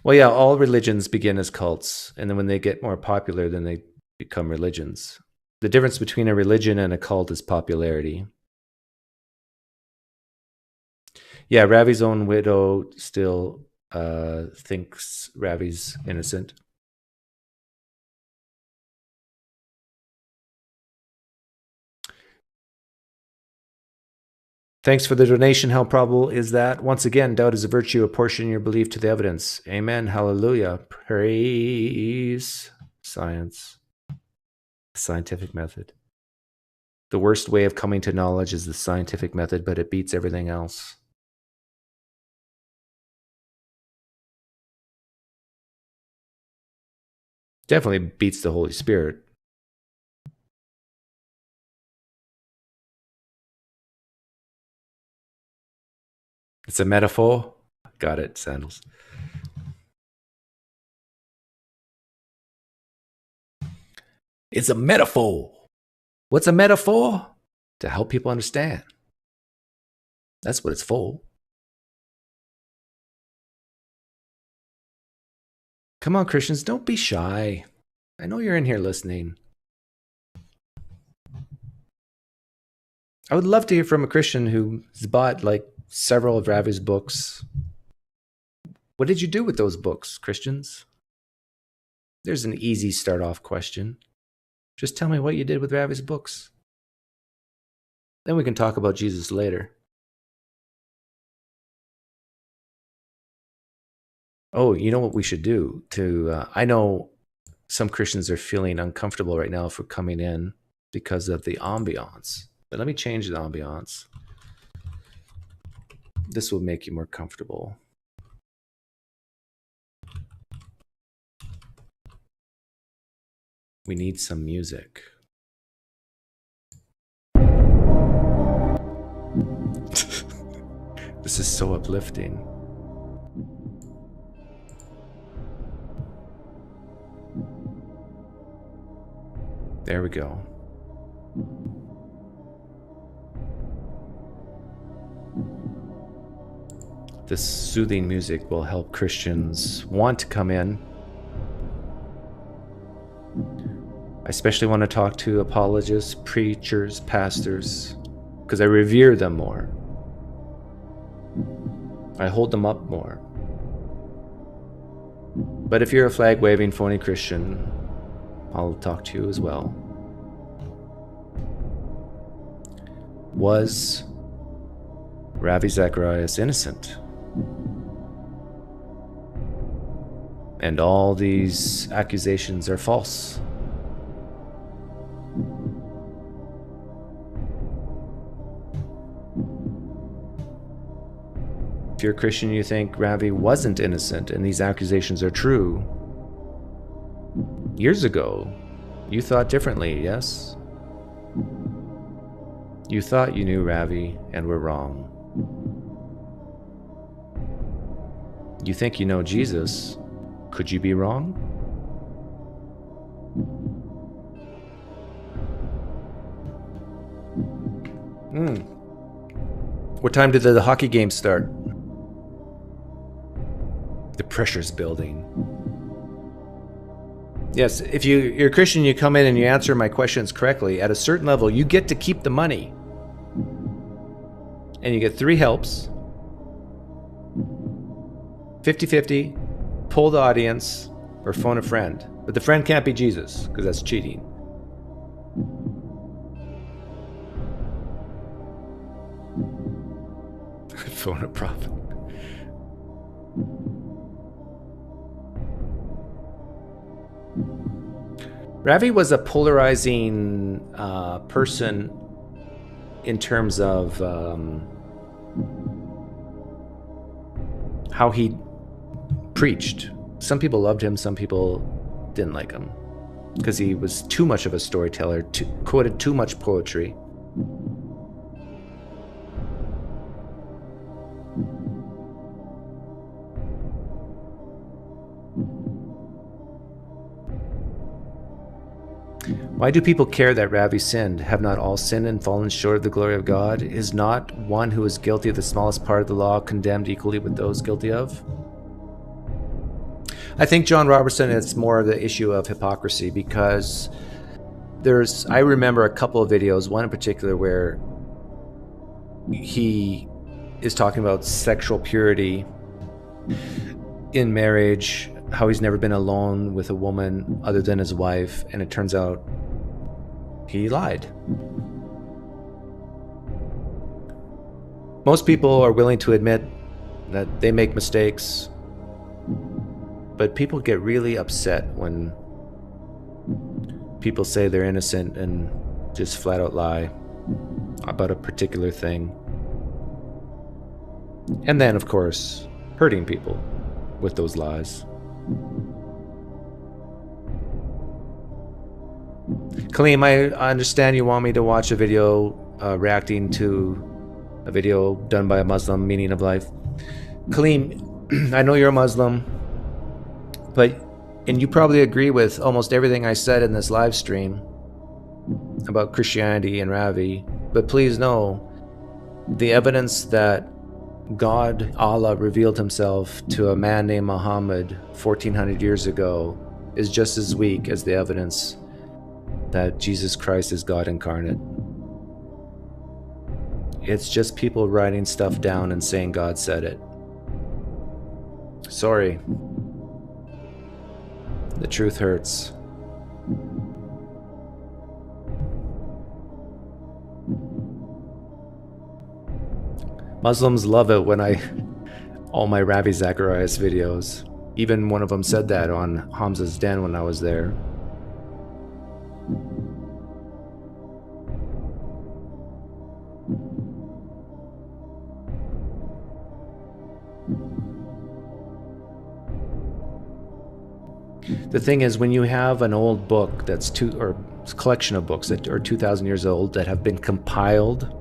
Well, yeah, all religions begin as cults, and then when they get more popular, then they become religions. The difference between a religion and a cult is popularity. Yeah, Ravi's own widow still thinks Ravi's innocent. Thanks for the donation. How probable is that? Once again, doubt is a virtue. Apportion your belief to the evidence. Amen. Hallelujah. Praise science. Scientific method. The worst way of coming to knowledge is the scientific method, but it beats everything else. Definitely beats the Holy Spirit. It's a metaphor. Got it, Sandals. It's a metaphor. What's a metaphor? To help people understand. That's what it's for. Come on, Christians, don't be shy. I know you're in here listening. I would love to hear from a Christian who's bought like several of Ravi's books. What did you do with those books, Christians? There's an easy start-off question. Just tell me what you did with Ravi's books. Then we can talk about Jesus later. Oh, you know what we should do? I know some Christians are feeling uncomfortable right now for coming in because of the ambiance. But let me change the ambiance. This will make you more comfortable. We need some music. This is so uplifting. There we go. This soothing music will help Christians want to come in. I especially want to talk to apologists, preachers, pastors, because I revere them more. I hold them up more. But if you're a flag-waving, phony Christian, I'll talk to you as well. Was Ravi Zacharias innocent? And all these accusations are false. If you're a Christian, you think Ravi wasn't innocent and these accusations are true. Years ago, you thought differently, yes? You thought you knew Ravi and were wrong. You think you know Jesus. Could you be wrong? What time did the hockey game start? The pressure's building. Yes, if you're a Christian, you come in and you answer my questions correctly, at a certain level, you get to keep the money. And you get 3 helps. 50-50, poll the audience, or phone a friend. But the friend can't be Jesus, because that's cheating. Phone a prophet. Ravi was a polarizing person in terms of how he preached. Some people loved him, some people didn't like him because he was too much of a storyteller, quoted too much poetry. Why do people care that Ravi sinned? Have not all sinned and fallen short of the glory of God? Is not one who is guilty of the smallest part of the law condemned equally with those guilty of? I think, John Robertson, it's more of the issue of hypocrisy, because I remember a couple of videos, one in particular where he is talking about sexual purity in marriage, how he's never been alone with a woman other than his wife, and it turns out he lied. Most people are willing to admit that they make mistakes, but people get really upset when people say they're innocent and just flat out lie about a particular thing. And then, of course, hurting people with those lies. Kaleem, I understand you want me to watch a video reacting to a video done by a Muslim, Meaning of Life. Kaleem, I know you're a Muslim, and you probably agree with almost everything I said in this live stream about Christianity and Ravi, but please know the evidence that God, Allah, revealed himself to a man named Muhammad 1400 years ago is just as weak as the evidence that Jesus Christ is God incarnate. It's just people writing stuff down and saying God said it. Sorry. The truth hurts. Muslims love it when all my Ravi Zacharias videos. Even one of them said that on Hamza's Den when I was there. The thing is, when you have an old book or collection of books that are 2,000 years old that have been compiled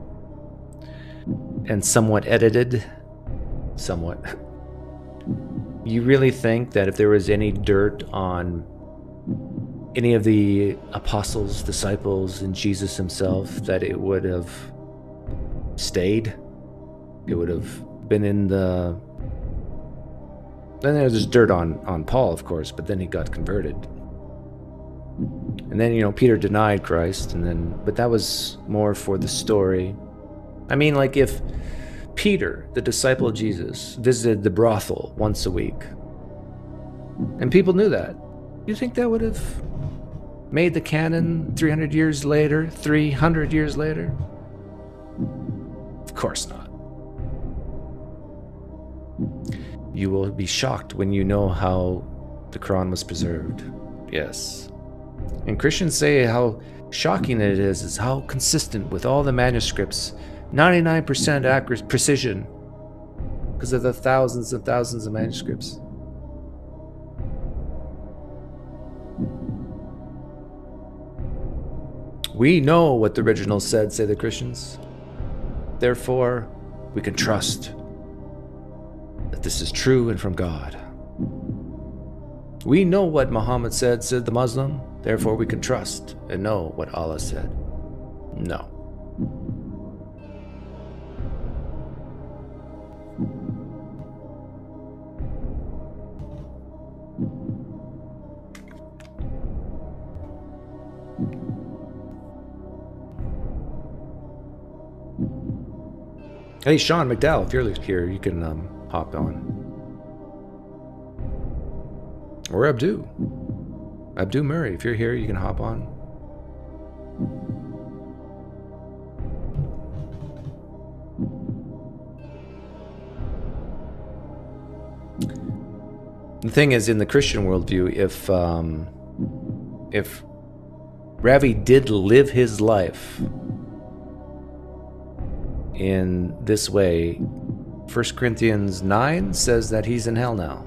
and somewhat edited, you really think that if there was any dirt on any of the apostles, disciples, and Jesus himself, that it would have stayed? It would have been in the... Then there's dirt on Paul, of course, but then he got converted. And then, Peter denied Christ, but that was more for the story. I mean, like if Peter, the disciple of Jesus, visited the brothel once a week, and people knew that, you think that would have made the canon 300 years later? Of course not. You will be shocked when you know how the Quran was preserved. Yes. And Christians say how shocking it is how consistent with all the manuscripts, 99% accurate precision, because of the thousands and thousands of manuscripts. We know what the original said, say the Christians. Therefore, we can trust that this is true and from God. We know what Muhammad said the Muslim. Therefore, we can trust and know what Allah said. No. Hey, Sean McDowell, if you're here, you can hop on. Or Abdu Murray, if you're here, you can hop on. The thing is, in the Christian worldview, if Ravi did live his life in this way, 1 Corinthians 9 says that he's in hell now.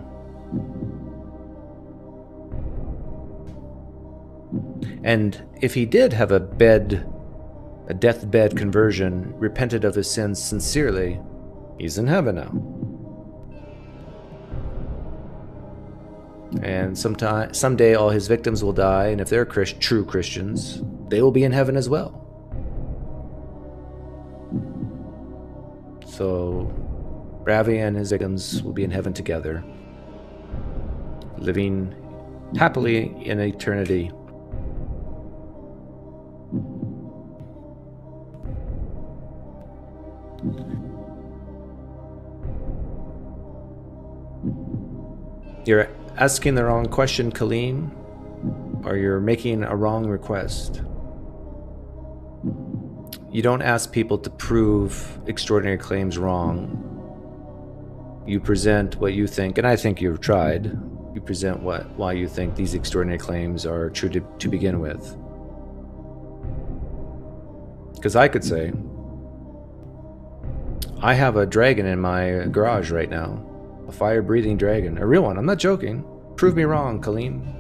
And if he did have a deathbed conversion, repented of his sins sincerely, he's in heaven now. And someday all his victims will die, and if they're true Christians, they will be in heaven as well. So Ravi and his victims will be in heaven together, living happily in eternity. You're asking the wrong question, Kaleem, or you're making a wrong request. You don't ask people to prove extraordinary claims wrong. You present what you think, and I think you've tried. You present why you think these extraordinary claims are true to begin with. Because I could say, I have a dragon in my garage right now. A fire-breathing dragon. A real one. I'm not joking. Prove me wrong, Kaleem.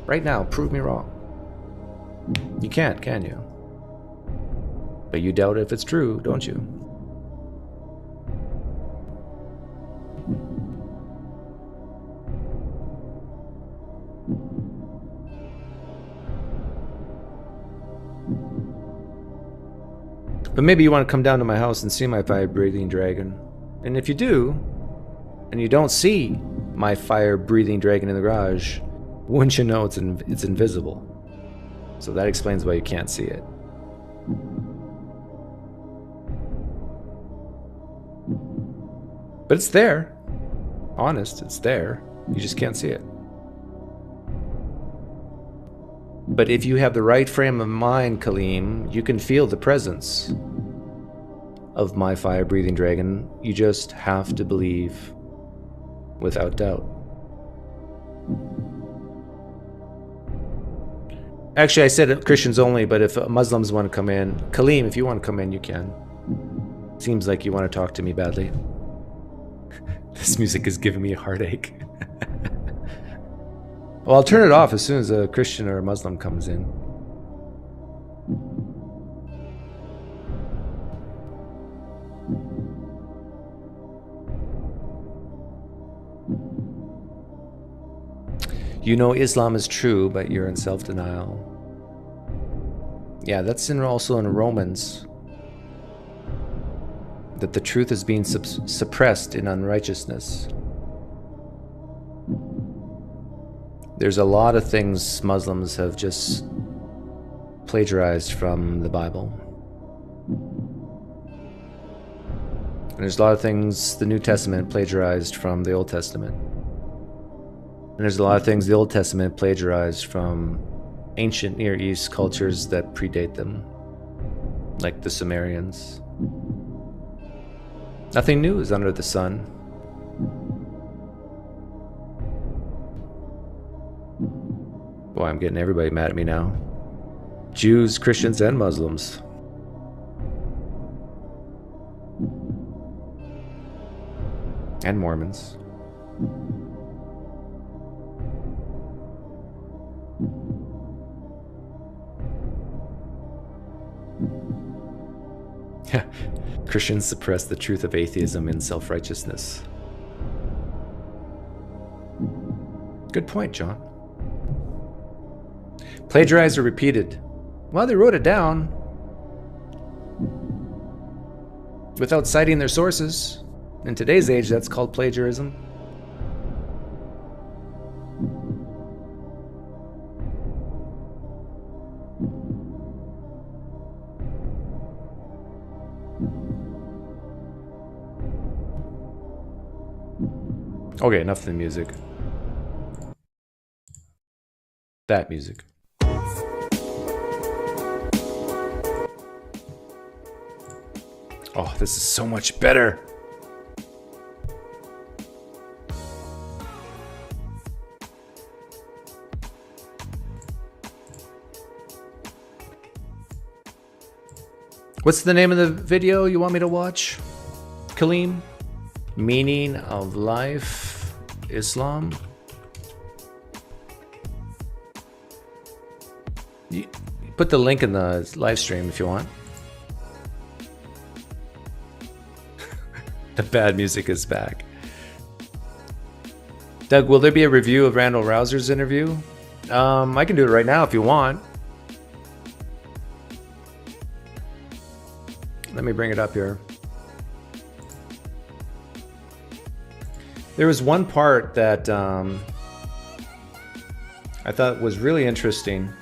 Right now, prove me wrong. You can't, can you? But you doubt if it's true, don't you? But maybe you want to come down to my house and see my fire-breathing dragon. And if you do, and you don't see my fire-breathing dragon in the garage, wouldn't you know it's invisible? So that explains why you can't see it. But it's there. Honest, it's there. You just can't see it. But if you have the right frame of mind, Kaleem, you can feel the presence of my fire-breathing dragon. You just have to believe without doubt. Actually, I said Christians only, but if Muslims want to come in, Kaleem, if you want to come in, you can. Seems like you want to talk to me badly. This music is giving me a heartache. Well, I'll turn it off as soon as a Christian or a Muslim comes in. You know Islam is true, but you're in self-denial. Yeah, that's also in Romans. That the truth is being suppressed in unrighteousness. There's a lot of things Muslims have just plagiarized from the Bible. And there's a lot of things the New Testament plagiarized from the Old Testament. And there's a lot of things the Old Testament plagiarized from ancient Near East cultures that predate them, like the Sumerians. Nothing new is under the sun. Boy, I'm getting everybody mad at me now. Jews, Christians, and Muslims. And Mormons. Christians suppress the truth of atheism in self-righteousness. Good point, John. Plagiarized or repeated? Well, they wrote it down without citing their sources. In today's age, that's called plagiarism. Okay, enough of the music. That music. Oh, this is so much better. What's the name of the video you want me to watch, Kaleem? Meaning of Life, Islam. You put the link in the live stream if you want. The bad music is back. Doug, will there be a review of Randall Rouser's interview? I can do it right now if you want. Let me bring it up here. There was one part that I thought was really interesting.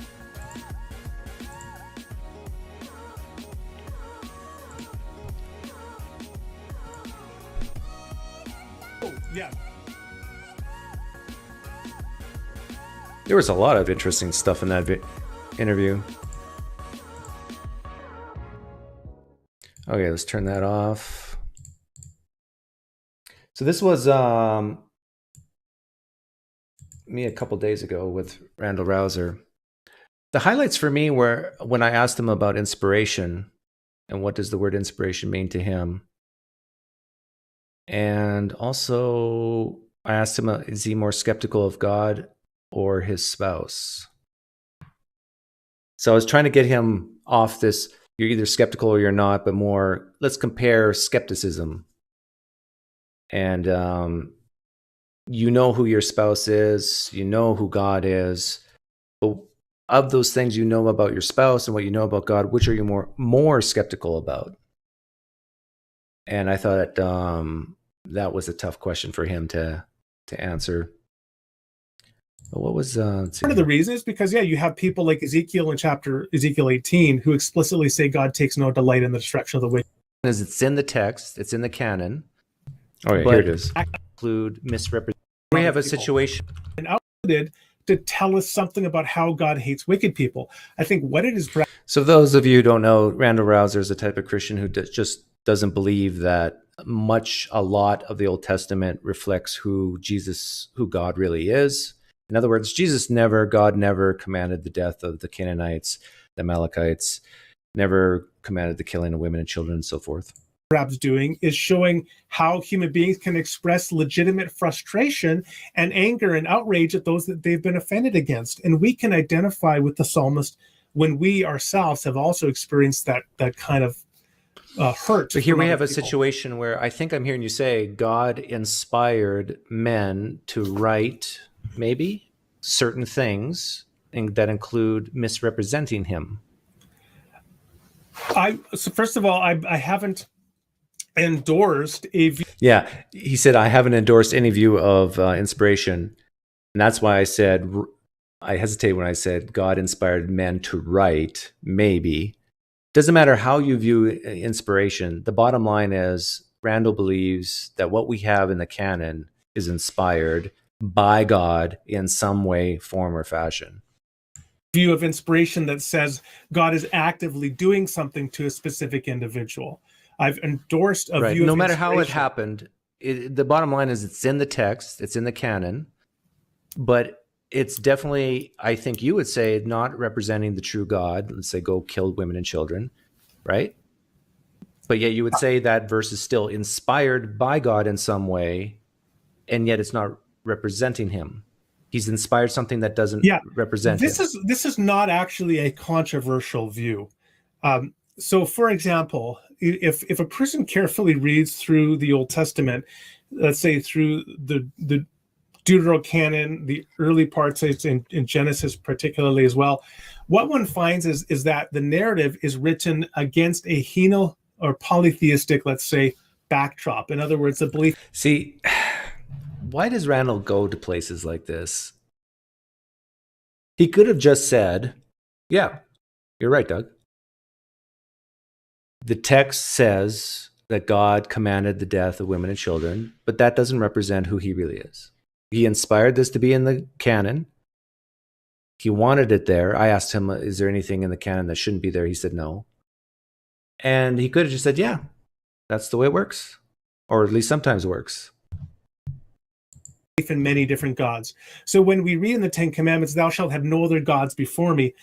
Oh, yeah.
There was a lot of interesting stuff in that interview. Okay, let's turn that off. So this was me a couple days ago with Randall Rouser. The highlights for me were when I asked him about inspiration and what does the word inspiration mean to him. And also I asked him, is he more skeptical of God or his spouse? So I was trying to get him off this, you're either skeptical or you're not, but more, let's compare skepticism. And you know who your spouse is, you know who God is, but of those things you know about your spouse and what you know about God, which are you more skeptical about? And I thought that was a tough question for him to answer. But what was
part of the reason is because you have people like Ezekiel in Ezekiel 18 who explicitly say God takes no delight in the destruction of the wicked.
It's in the text, it's in the canon. Okay, here it is. Include misrepresentation. We have a situation.
And outwarded to tell us something about how God hates wicked people. I think what it is.
So those of you who don't know, Randall Rouser is a type of Christian who just doesn't believe that a lot of the Old Testament reflects who God really is. In other words, God never commanded the death of the Canaanites, the Amalekites, never commanded the killing of women and children and so forth.
Rab's doing is showing how human beings can express legitimate frustration and anger and outrage at those that they've been offended against. And we can identify with the psalmist when we ourselves have also experienced that kind of hurt.
So here we have a situation where I think I'm hearing you say God inspired men to write maybe certain things that include misrepresenting him.
So first of all, I haven't endorsed a view.
Yeah, he said, I haven't endorsed any view of inspiration. And that's why I said I hesitate when I said God inspired men to write, maybe. Doesn't matter how you view inspiration. The bottom line is Randall believes that what we have in the canon is inspired by God in some way, form, or fashion.
View of inspiration that says God is actively doing something to a specific individual. I've endorsed a view of
no matter how it happened, the bottom line is it's in the text, it's in the canon, but it's definitely, I think you would say, not representing the true God. Let's say go kill women and children, right? But yet you would say that verse is still inspired by God in some way, and yet it's not representing him. He's inspired something that doesn't represent him.
This is not actually a controversial view. So, for example, if a person carefully reads through the Old Testament, let's say through the Deuterocanon, the early parts in Genesis particularly as well, what one finds is that the narrative is written against a heno or polytheistic, let's say, backdrop. In other words, the belief.
See, why does Randall go to places like this? He could have just said, yeah, you're right, Doug. The text says that God commanded the death of women and children, but that doesn't represent who he really is. He inspired this to be in the canon. He wanted it there. I asked him, is there anything in the canon that shouldn't be there? He said no. And he could have just said, yeah, that's the way it works. Or at least sometimes works.
In many different gods. So when we read in the Ten Commandments, thou shalt have no other gods before me.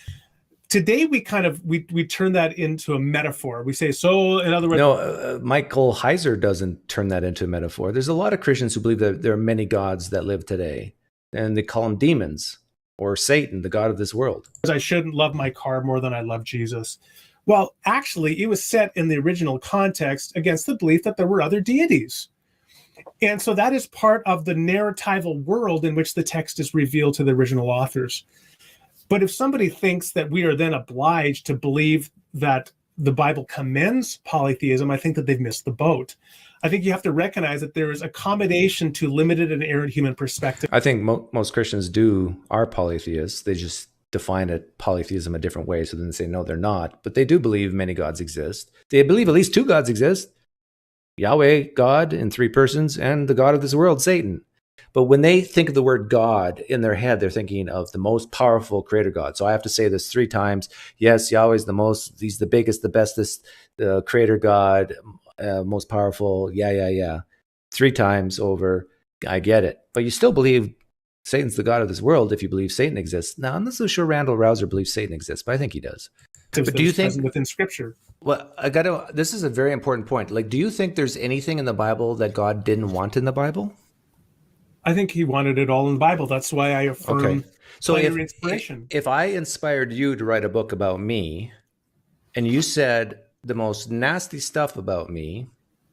Today we we turn that into a metaphor. We say, so in other words.
No, Michael Heiser doesn't turn that into a metaphor. There's a lot of Christians who believe that there are many gods that live today, and they call them demons or Satan, the god of this world.
I shouldn't love my car more than I love Jesus. Well, actually, it was set in the original context against the belief that there were other deities. And so that is part of the narratival world in which the text is revealed to the original authors. But if somebody thinks that we are then obliged to believe that the Bible commends polytheism, I think that they've missed the boat. I think you have to recognize that there is accommodation to limited and errant human perspective.
I think most Christians are polytheists. They just define polytheism a different way. So then they say, no, they're not. But they do believe many gods exist. They believe at least two gods exist. Yahweh, God in three persons, and the god of this world, Satan. But when they think of the word God in their head, they're thinking of the most powerful creator God. So I have to say this 3 times. Yes, Yahweh's he's the biggest, the bestest, the creator God, most powerful. Yeah. 3 times over, I get it. But you still believe Satan's the god of this world if you believe Satan exists. Now, I'm not so sure Randall Rouser believes Satan exists, but I think he does. But do you think
within Scripture?
Well, this is a very important point. Like, do you think there's anything in the Bible that God didn't want in the Bible?
I think he wanted it all in the Bible. That's why I affirm inspiration.
If I inspired you to write a book about me, and you said the most nasty stuff about me,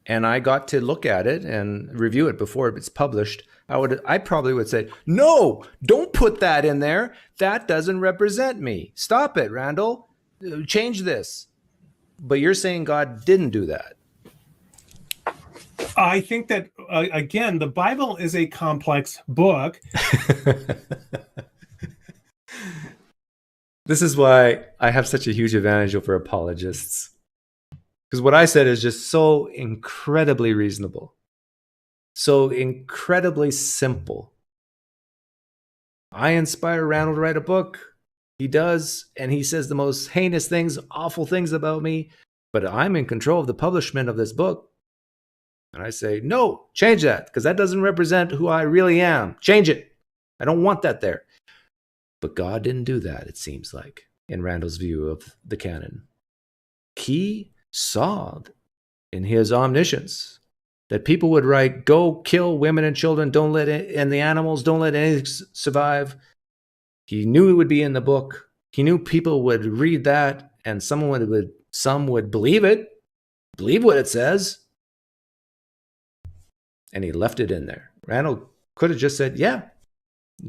and I got to look at it and review it before it's published, I probably would say, no, don't put that in there. That doesn't represent me. Stop it, Randall. Change this. But you're saying God didn't do that.
I think that, again, the Bible is a complex book.
This is why I have such a huge advantage over apologists. Because what I said is just so incredibly reasonable, so incredibly simple. I inspire Randall to write a book. He does, and he says the most heinous things, awful things about me, but I'm in control of the publishment of this book. And I say, no, change that, because that doesn't represent who I really am. Change it. I don't want that there. But God didn't do that, it seems like, in Randall's view of the canon. He saw in his omniscience that people would write, go kill women and children, and the animals, don't let anything survive. He knew it would be in the book. He knew people would read that, and some would believe it, believe what it says. And he left it in there. Randall could have just said, yeah,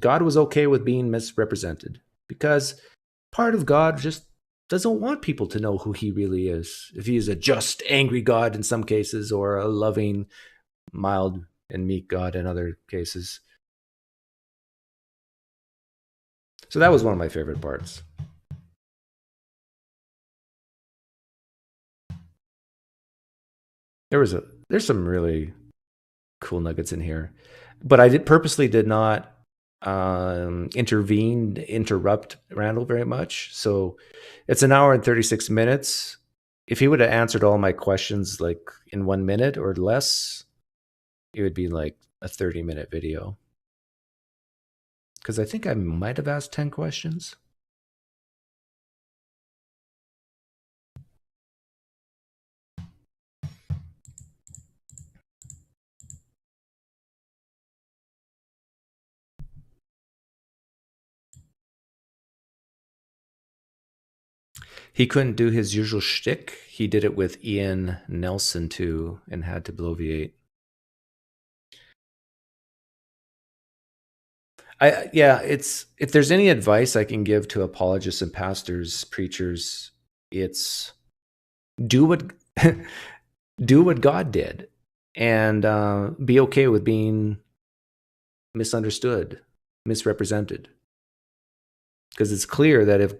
God was okay with being misrepresented, because part of God just doesn't want people to know who he really is. If he is a just, angry God in some cases, or a loving, mild, and meek God in other cases. So that was one of my favorite parts. There's some really cool nuggets in here, but I purposely did not interrupt Randall very much. So it's an hour and 36 minutes. If he would have answered all my questions like in 1 minute or less, it would be like a 30-minute video. Because I think I might have asked 10 questions. He couldn't do his usual shtick. He did it with Ian Nelson too, and had to bloviate. It's, if there's any advice I can give to apologists and pastors, preachers, it's do what God did, and be okay with being misunderstood, misrepresented. Because it's clear that if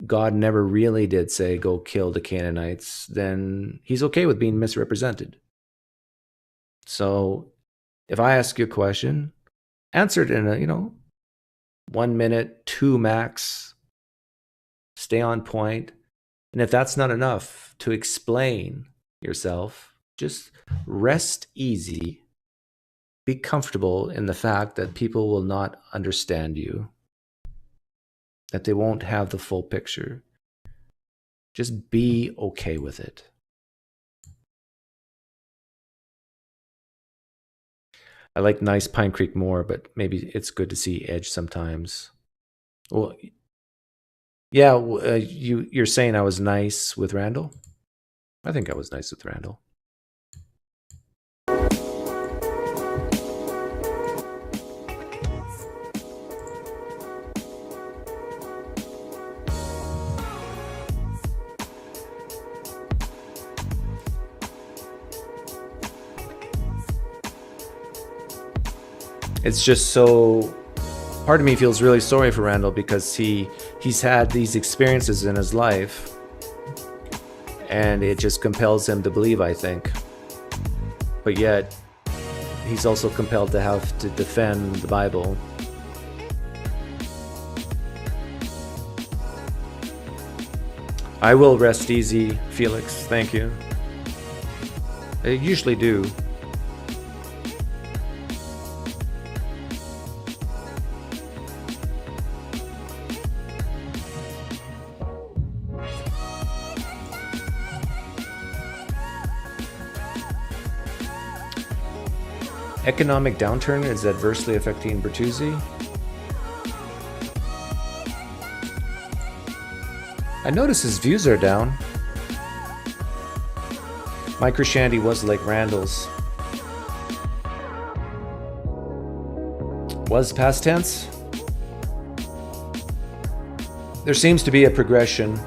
God never really did say, go kill the Canaanites, then he's okay with being misrepresented. So if I ask you a question, answer it in a, 1 minute, 2 max, stay on point. And if that's not enough to explain yourself, just rest easy. Be comfortable in the fact that people will not understand you, that they won't have the full picture. Just be okay with it. I like nice PineCreek more, but maybe it's good to see Edge sometimes. Well, yeah, you're saying I was nice with Randall? I think I was nice with Randall. It's just so, part of me feels really sorry for Randall because he's had these experiences in his life, and it just compels him to believe, I think. But yet, he's also compelled to have to defend the Bible. I will rest easy, Felix. Thank you. I usually do. Economic downturn is adversely affecting Bertuzzi. I notice his views are down. My Christianity was like Randall's. Was past tense? There seems to be a progression.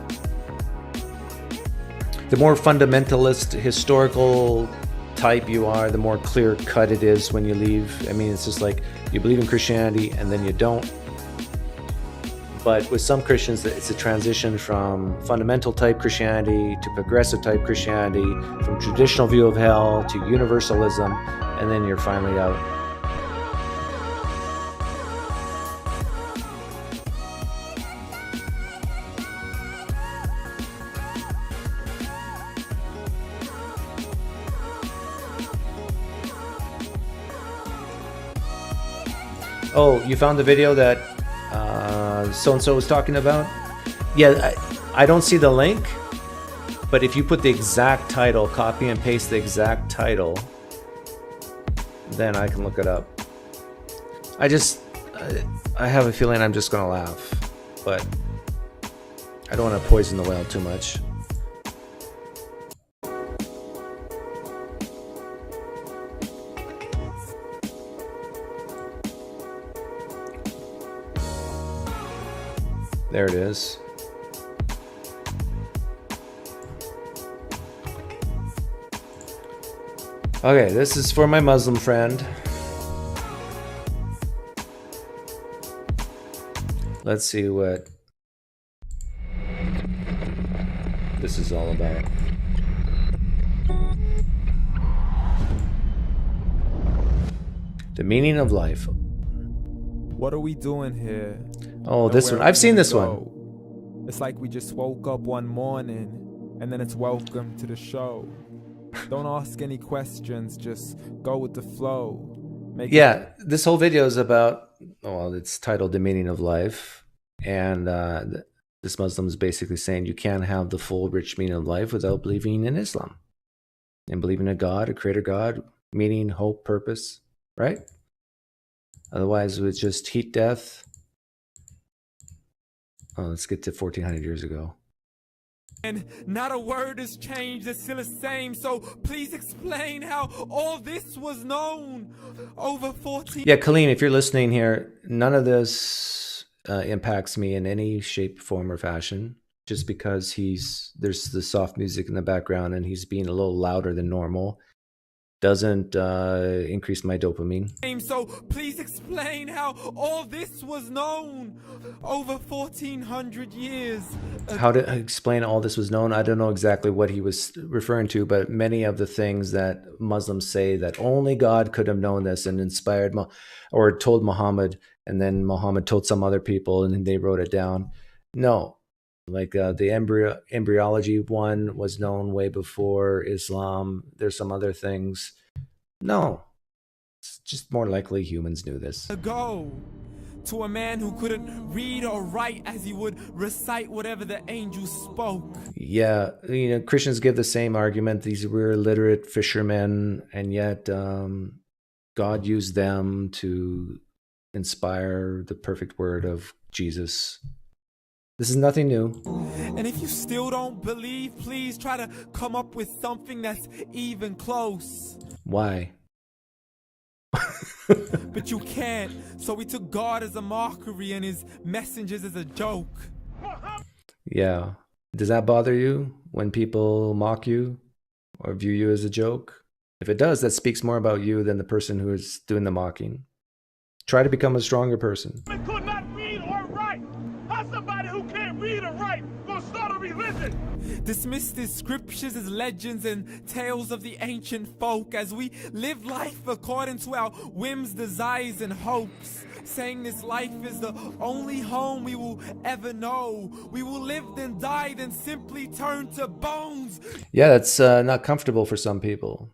The more fundamentalist, historical type you are, the more clear cut it is when you leave. I mean, it's just like you believe in Christianity and then you don't. But with some Christians, it's a transition from fundamental type Christianity to progressive type Christianity, from traditional view of hell to universalism, and then you're finally out. Oh, you found the video that so-and-so was talking about? Yeah, I don't see the link, but if you put the exact title, copy and paste the exact title, then I can look it up. I have a feeling I'm just going to laugh, but I don't want to poison the well too much. There it is. Okay, this is for my Muslim friend. Let's see what this is all about. The meaning of life.
What are we doing here?
Oh, this one. I've seen this one.
It's like we just woke up one morning and then it's welcome to the show. Don't ask any questions, just go with the flow.
This whole video is about, well, it's titled The Meaning of Life. And this Muslim is basically saying you can't have the full rich meaning of life without believing in Islam. And believing in a God, a creator God, meaning, hope, purpose, right? Otherwise, it was just heat death. Oh, let's get to 1400 years ago.
And not a word has changed, it's still the same. So please explain how all this was known over 14.
Yeah, Kaleem, if you're listening here, none of this impacts me in any shape, form, or fashion. Just because there's the soft music in the background and he's being a little louder than normal doesn't increase my dopamine.
So please explain how all this was known over 1400 years.
How to explain all this was known? I don't know exactly what he was referring to, but many of the things that Muslims say that only God could have known this and inspired or told Muhammad, and then Muhammad told some other people and they wrote it down. No. Like the embryology one was known way before Islam. There's some other things. No, it's just more likely humans knew this.
Go to a man who couldn't read or write as he would recite whatever the angel spoke.
Yeah, Christians give the same argument. These were illiterate fishermen, and yet God used them to inspire the perfect word of Jesus. This is nothing new.
And if you still don't believe, please try to come up with something that's even close.
Why?
But you can't. So we took God as a mockery and his messengers as a joke.
Yeah. Does that bother you when people mock you or view you as a joke? If it does, that speaks more about you than the person who is doing the mocking. Try to become a stronger person.
Could not read or write. How somebody who can't read or write gonna start a religion?
Dismiss the scriptures as legends and tales of the ancient folk as we live life according to our whims, desires, and hopes. Saying this life is the only home we will ever know. We will live then die then simply turn to bones.
Yeah, that's not comfortable for some people.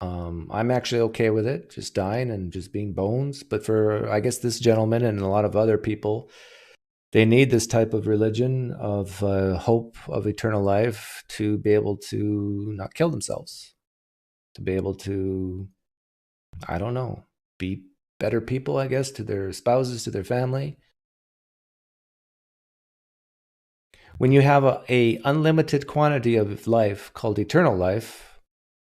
I'm actually okay with it, just dying and just being bones. But for, I guess, this gentleman and a lot of other people, they need this type of religion of hope of eternal life to be able to not kill themselves, to be able to, I don't know, be better people, I guess, to their spouses, to their family. When you have a unlimited quantity of life called eternal life,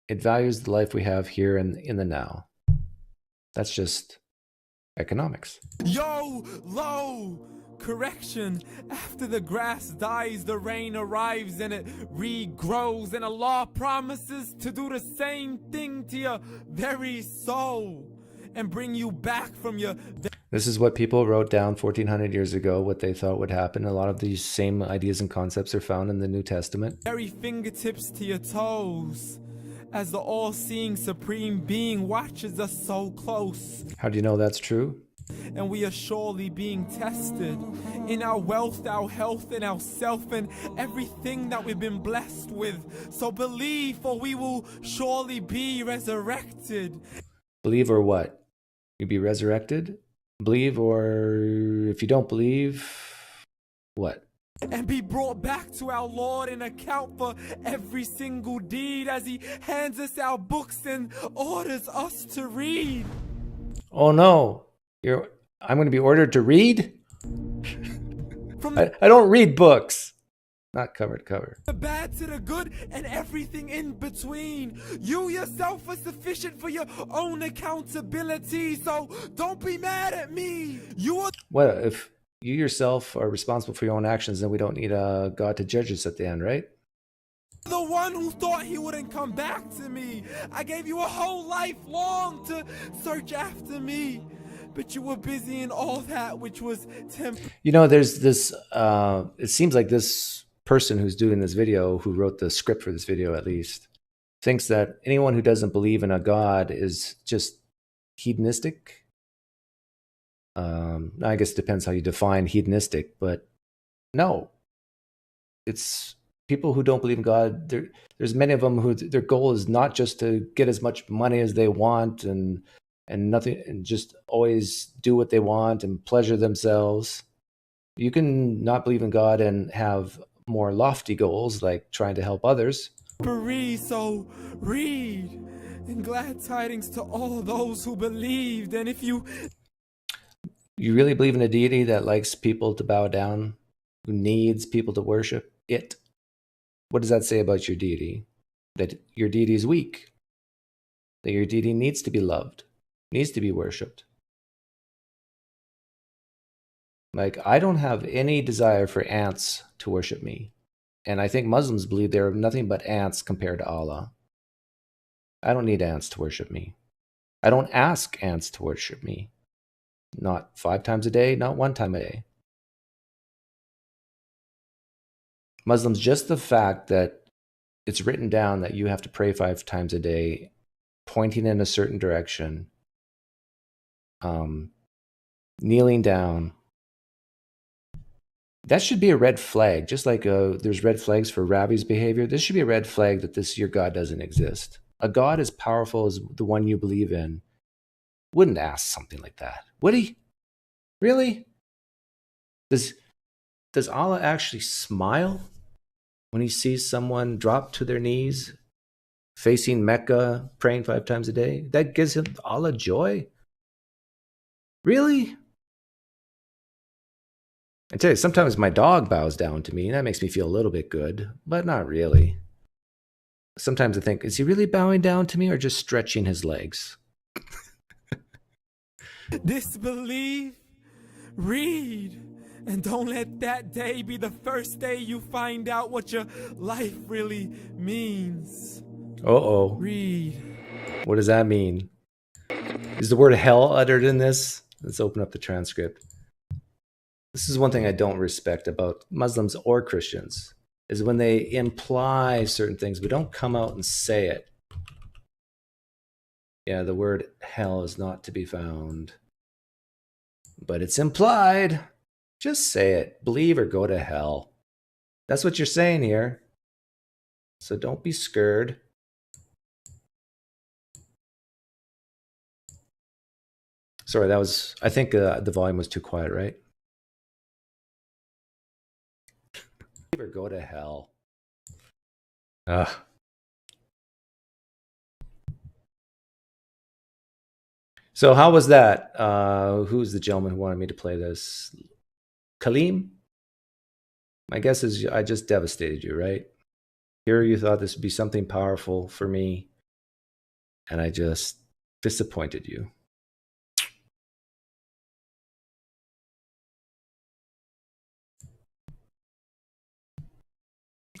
it values the life we have here in the now. That's just economics.
Yo, low! Correction, after the grass dies, the rain arrives and it regrows, and Allah promises to do the same thing to your very soul and bring you back from your...
This is what people wrote down 1400 years ago, what they thought would happen. A lot of these same ideas and concepts are found in the New Testament.
Very fingertips to your toes, as the all-seeing supreme being watches us so close.
How do you know that's true?
And we are surely being tested in our wealth, our health, and our self, and everything that we've been blessed with. So believe, for we will surely be resurrected.
Believe or what? You be resurrected? Believe, or if you don't believe, what?
And be brought back to our Lord and account for every single deed as he hands us our books and orders us to read.
Oh no, I'm going to be ordered to read? I don't read books. Not cover to cover.
The bad to the good and everything in between. You yourself are sufficient for your own accountability, so don't be mad at me. You are...
What if you yourself are responsible for your own actions, then we don't need God to judge us at the end, right?
The one who thought he wouldn't come back to me. I gave you a whole life long to search after me. but you were busy in all that which was temporary.
You know, there's this, it seems like this person who's doing this video, who wrote the script for this video at least, thinks that anyone who doesn't believe in a God is just hedonistic. I guess it depends how you define hedonistic, but no. It's people who don't believe in God. There's many of them who their goal is not just to get as much money as they want and nothing, and just always do what they want and pleasure themselves. You can not believe in God and have more lofty goals, like trying to help others.
So read, and glad tidings to all those who believed. And if you
really believe in a deity that likes people to bow down, who needs people to worship it, what does that say about your deity? That your deity is weak, that your deity needs to be loved, needs to be worshipped. Like, I don't have any desire for ants to worship me. And I think Muslims believe they're nothing but ants compared to Allah. I don't need ants to worship me. I don't ask ants to worship me. Not 5 times a day, not 1 time a day. Muslims, just the fact that it's written down that you have to pray 5 times a day, pointing in a certain direction, kneeling down, that should be a red flag. Just like there's red flags for Ravi's behavior, this should be a red flag that your God doesn't exist. A God as powerful as the one you believe in wouldn't ask something like that, would he? Really? Does Allah actually smile when he sees someone drop to their knees, facing Mecca, praying 5 times a day? That gives him Allah joy? Really? I tell you, sometimes my dog bows down to me, and that makes me feel a little bit good, but not really. Sometimes I think, is he really bowing down to me or just stretching his legs?
disbelieve, read, and don't let that day be the first day you find out what your life really means.
Uh-oh.
Read.
What does that mean? Is the word hell uttered in this? Let's open up the transcript. This is one thing I don't respect about Muslims or Christians, is when they imply certain things but don't come out and say it. Yeah, the word hell is not to be found, but it's implied. Just say it. Believe or go to hell. That's what you're saying here. So don't be scared. Sorry, I think the volume was too quiet, right? Or go to hell. So how was that? Who's the gentleman who wanted me to play this? Kaleem? My guess is I just devastated you, right? Here you thought this would be something powerful for me, and I just disappointed you.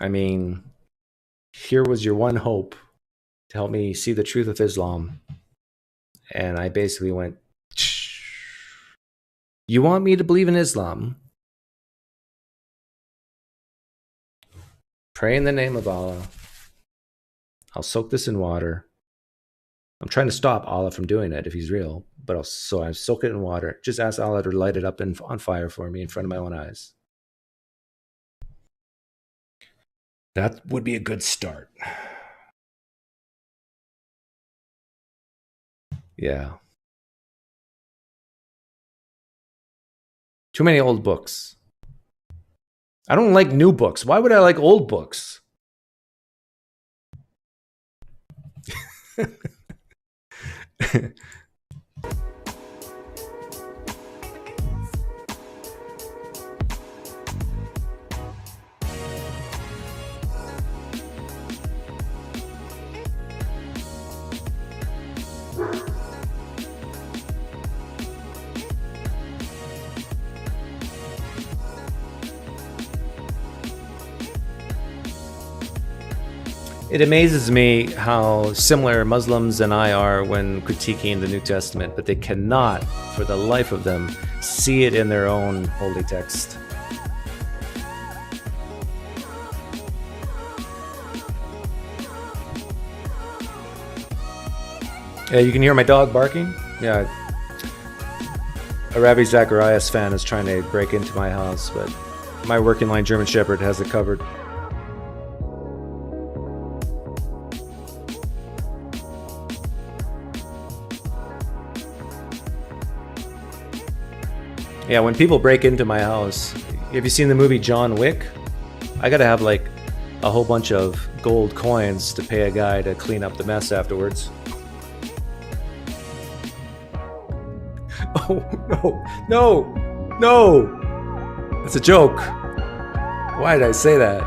I mean, here was your one hope to help me see the truth of Islam. And I basically went, you want me to believe in Islam? Pray in the name of Allah. I'll soak this in water. I'm trying to stop Allah from doing it if he's real. But I soak it in water. Just ask Allah to light it up on fire for me in front of my own eyes. That would be a good start. Yeah. Too many old books. I don't like new books. Why would I like old books? It amazes me how similar Muslims and I are when critiquing the New Testament, but they cannot for the life of them, see it in their own holy text. Yeah, you can hear my dog barking? Yeah. A Ravi Zacharias fan is trying to break into my house, but my working line German Shepherd has it covered. Yeah, when people break into my house, have you seen the movie John Wick? I gotta have like a whole bunch of gold coins to pay a guy to clean up the mess afterwards. Oh, no! It's a joke. Why did I say that?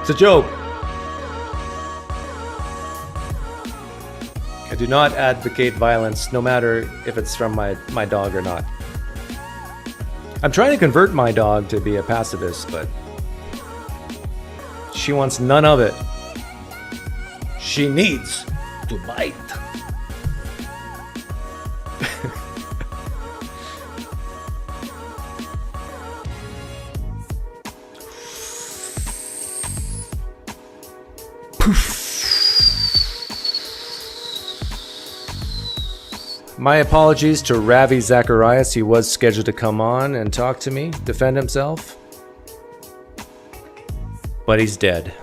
It's a joke. I do not advocate violence, no matter if it's from my dog or not. I'm trying to convert my dog to be a pacifist, but she wants none of it. She needs to bite. My apologies to Ravi Zacharias. He was scheduled to come on and talk to me, defend himself. But he's dead.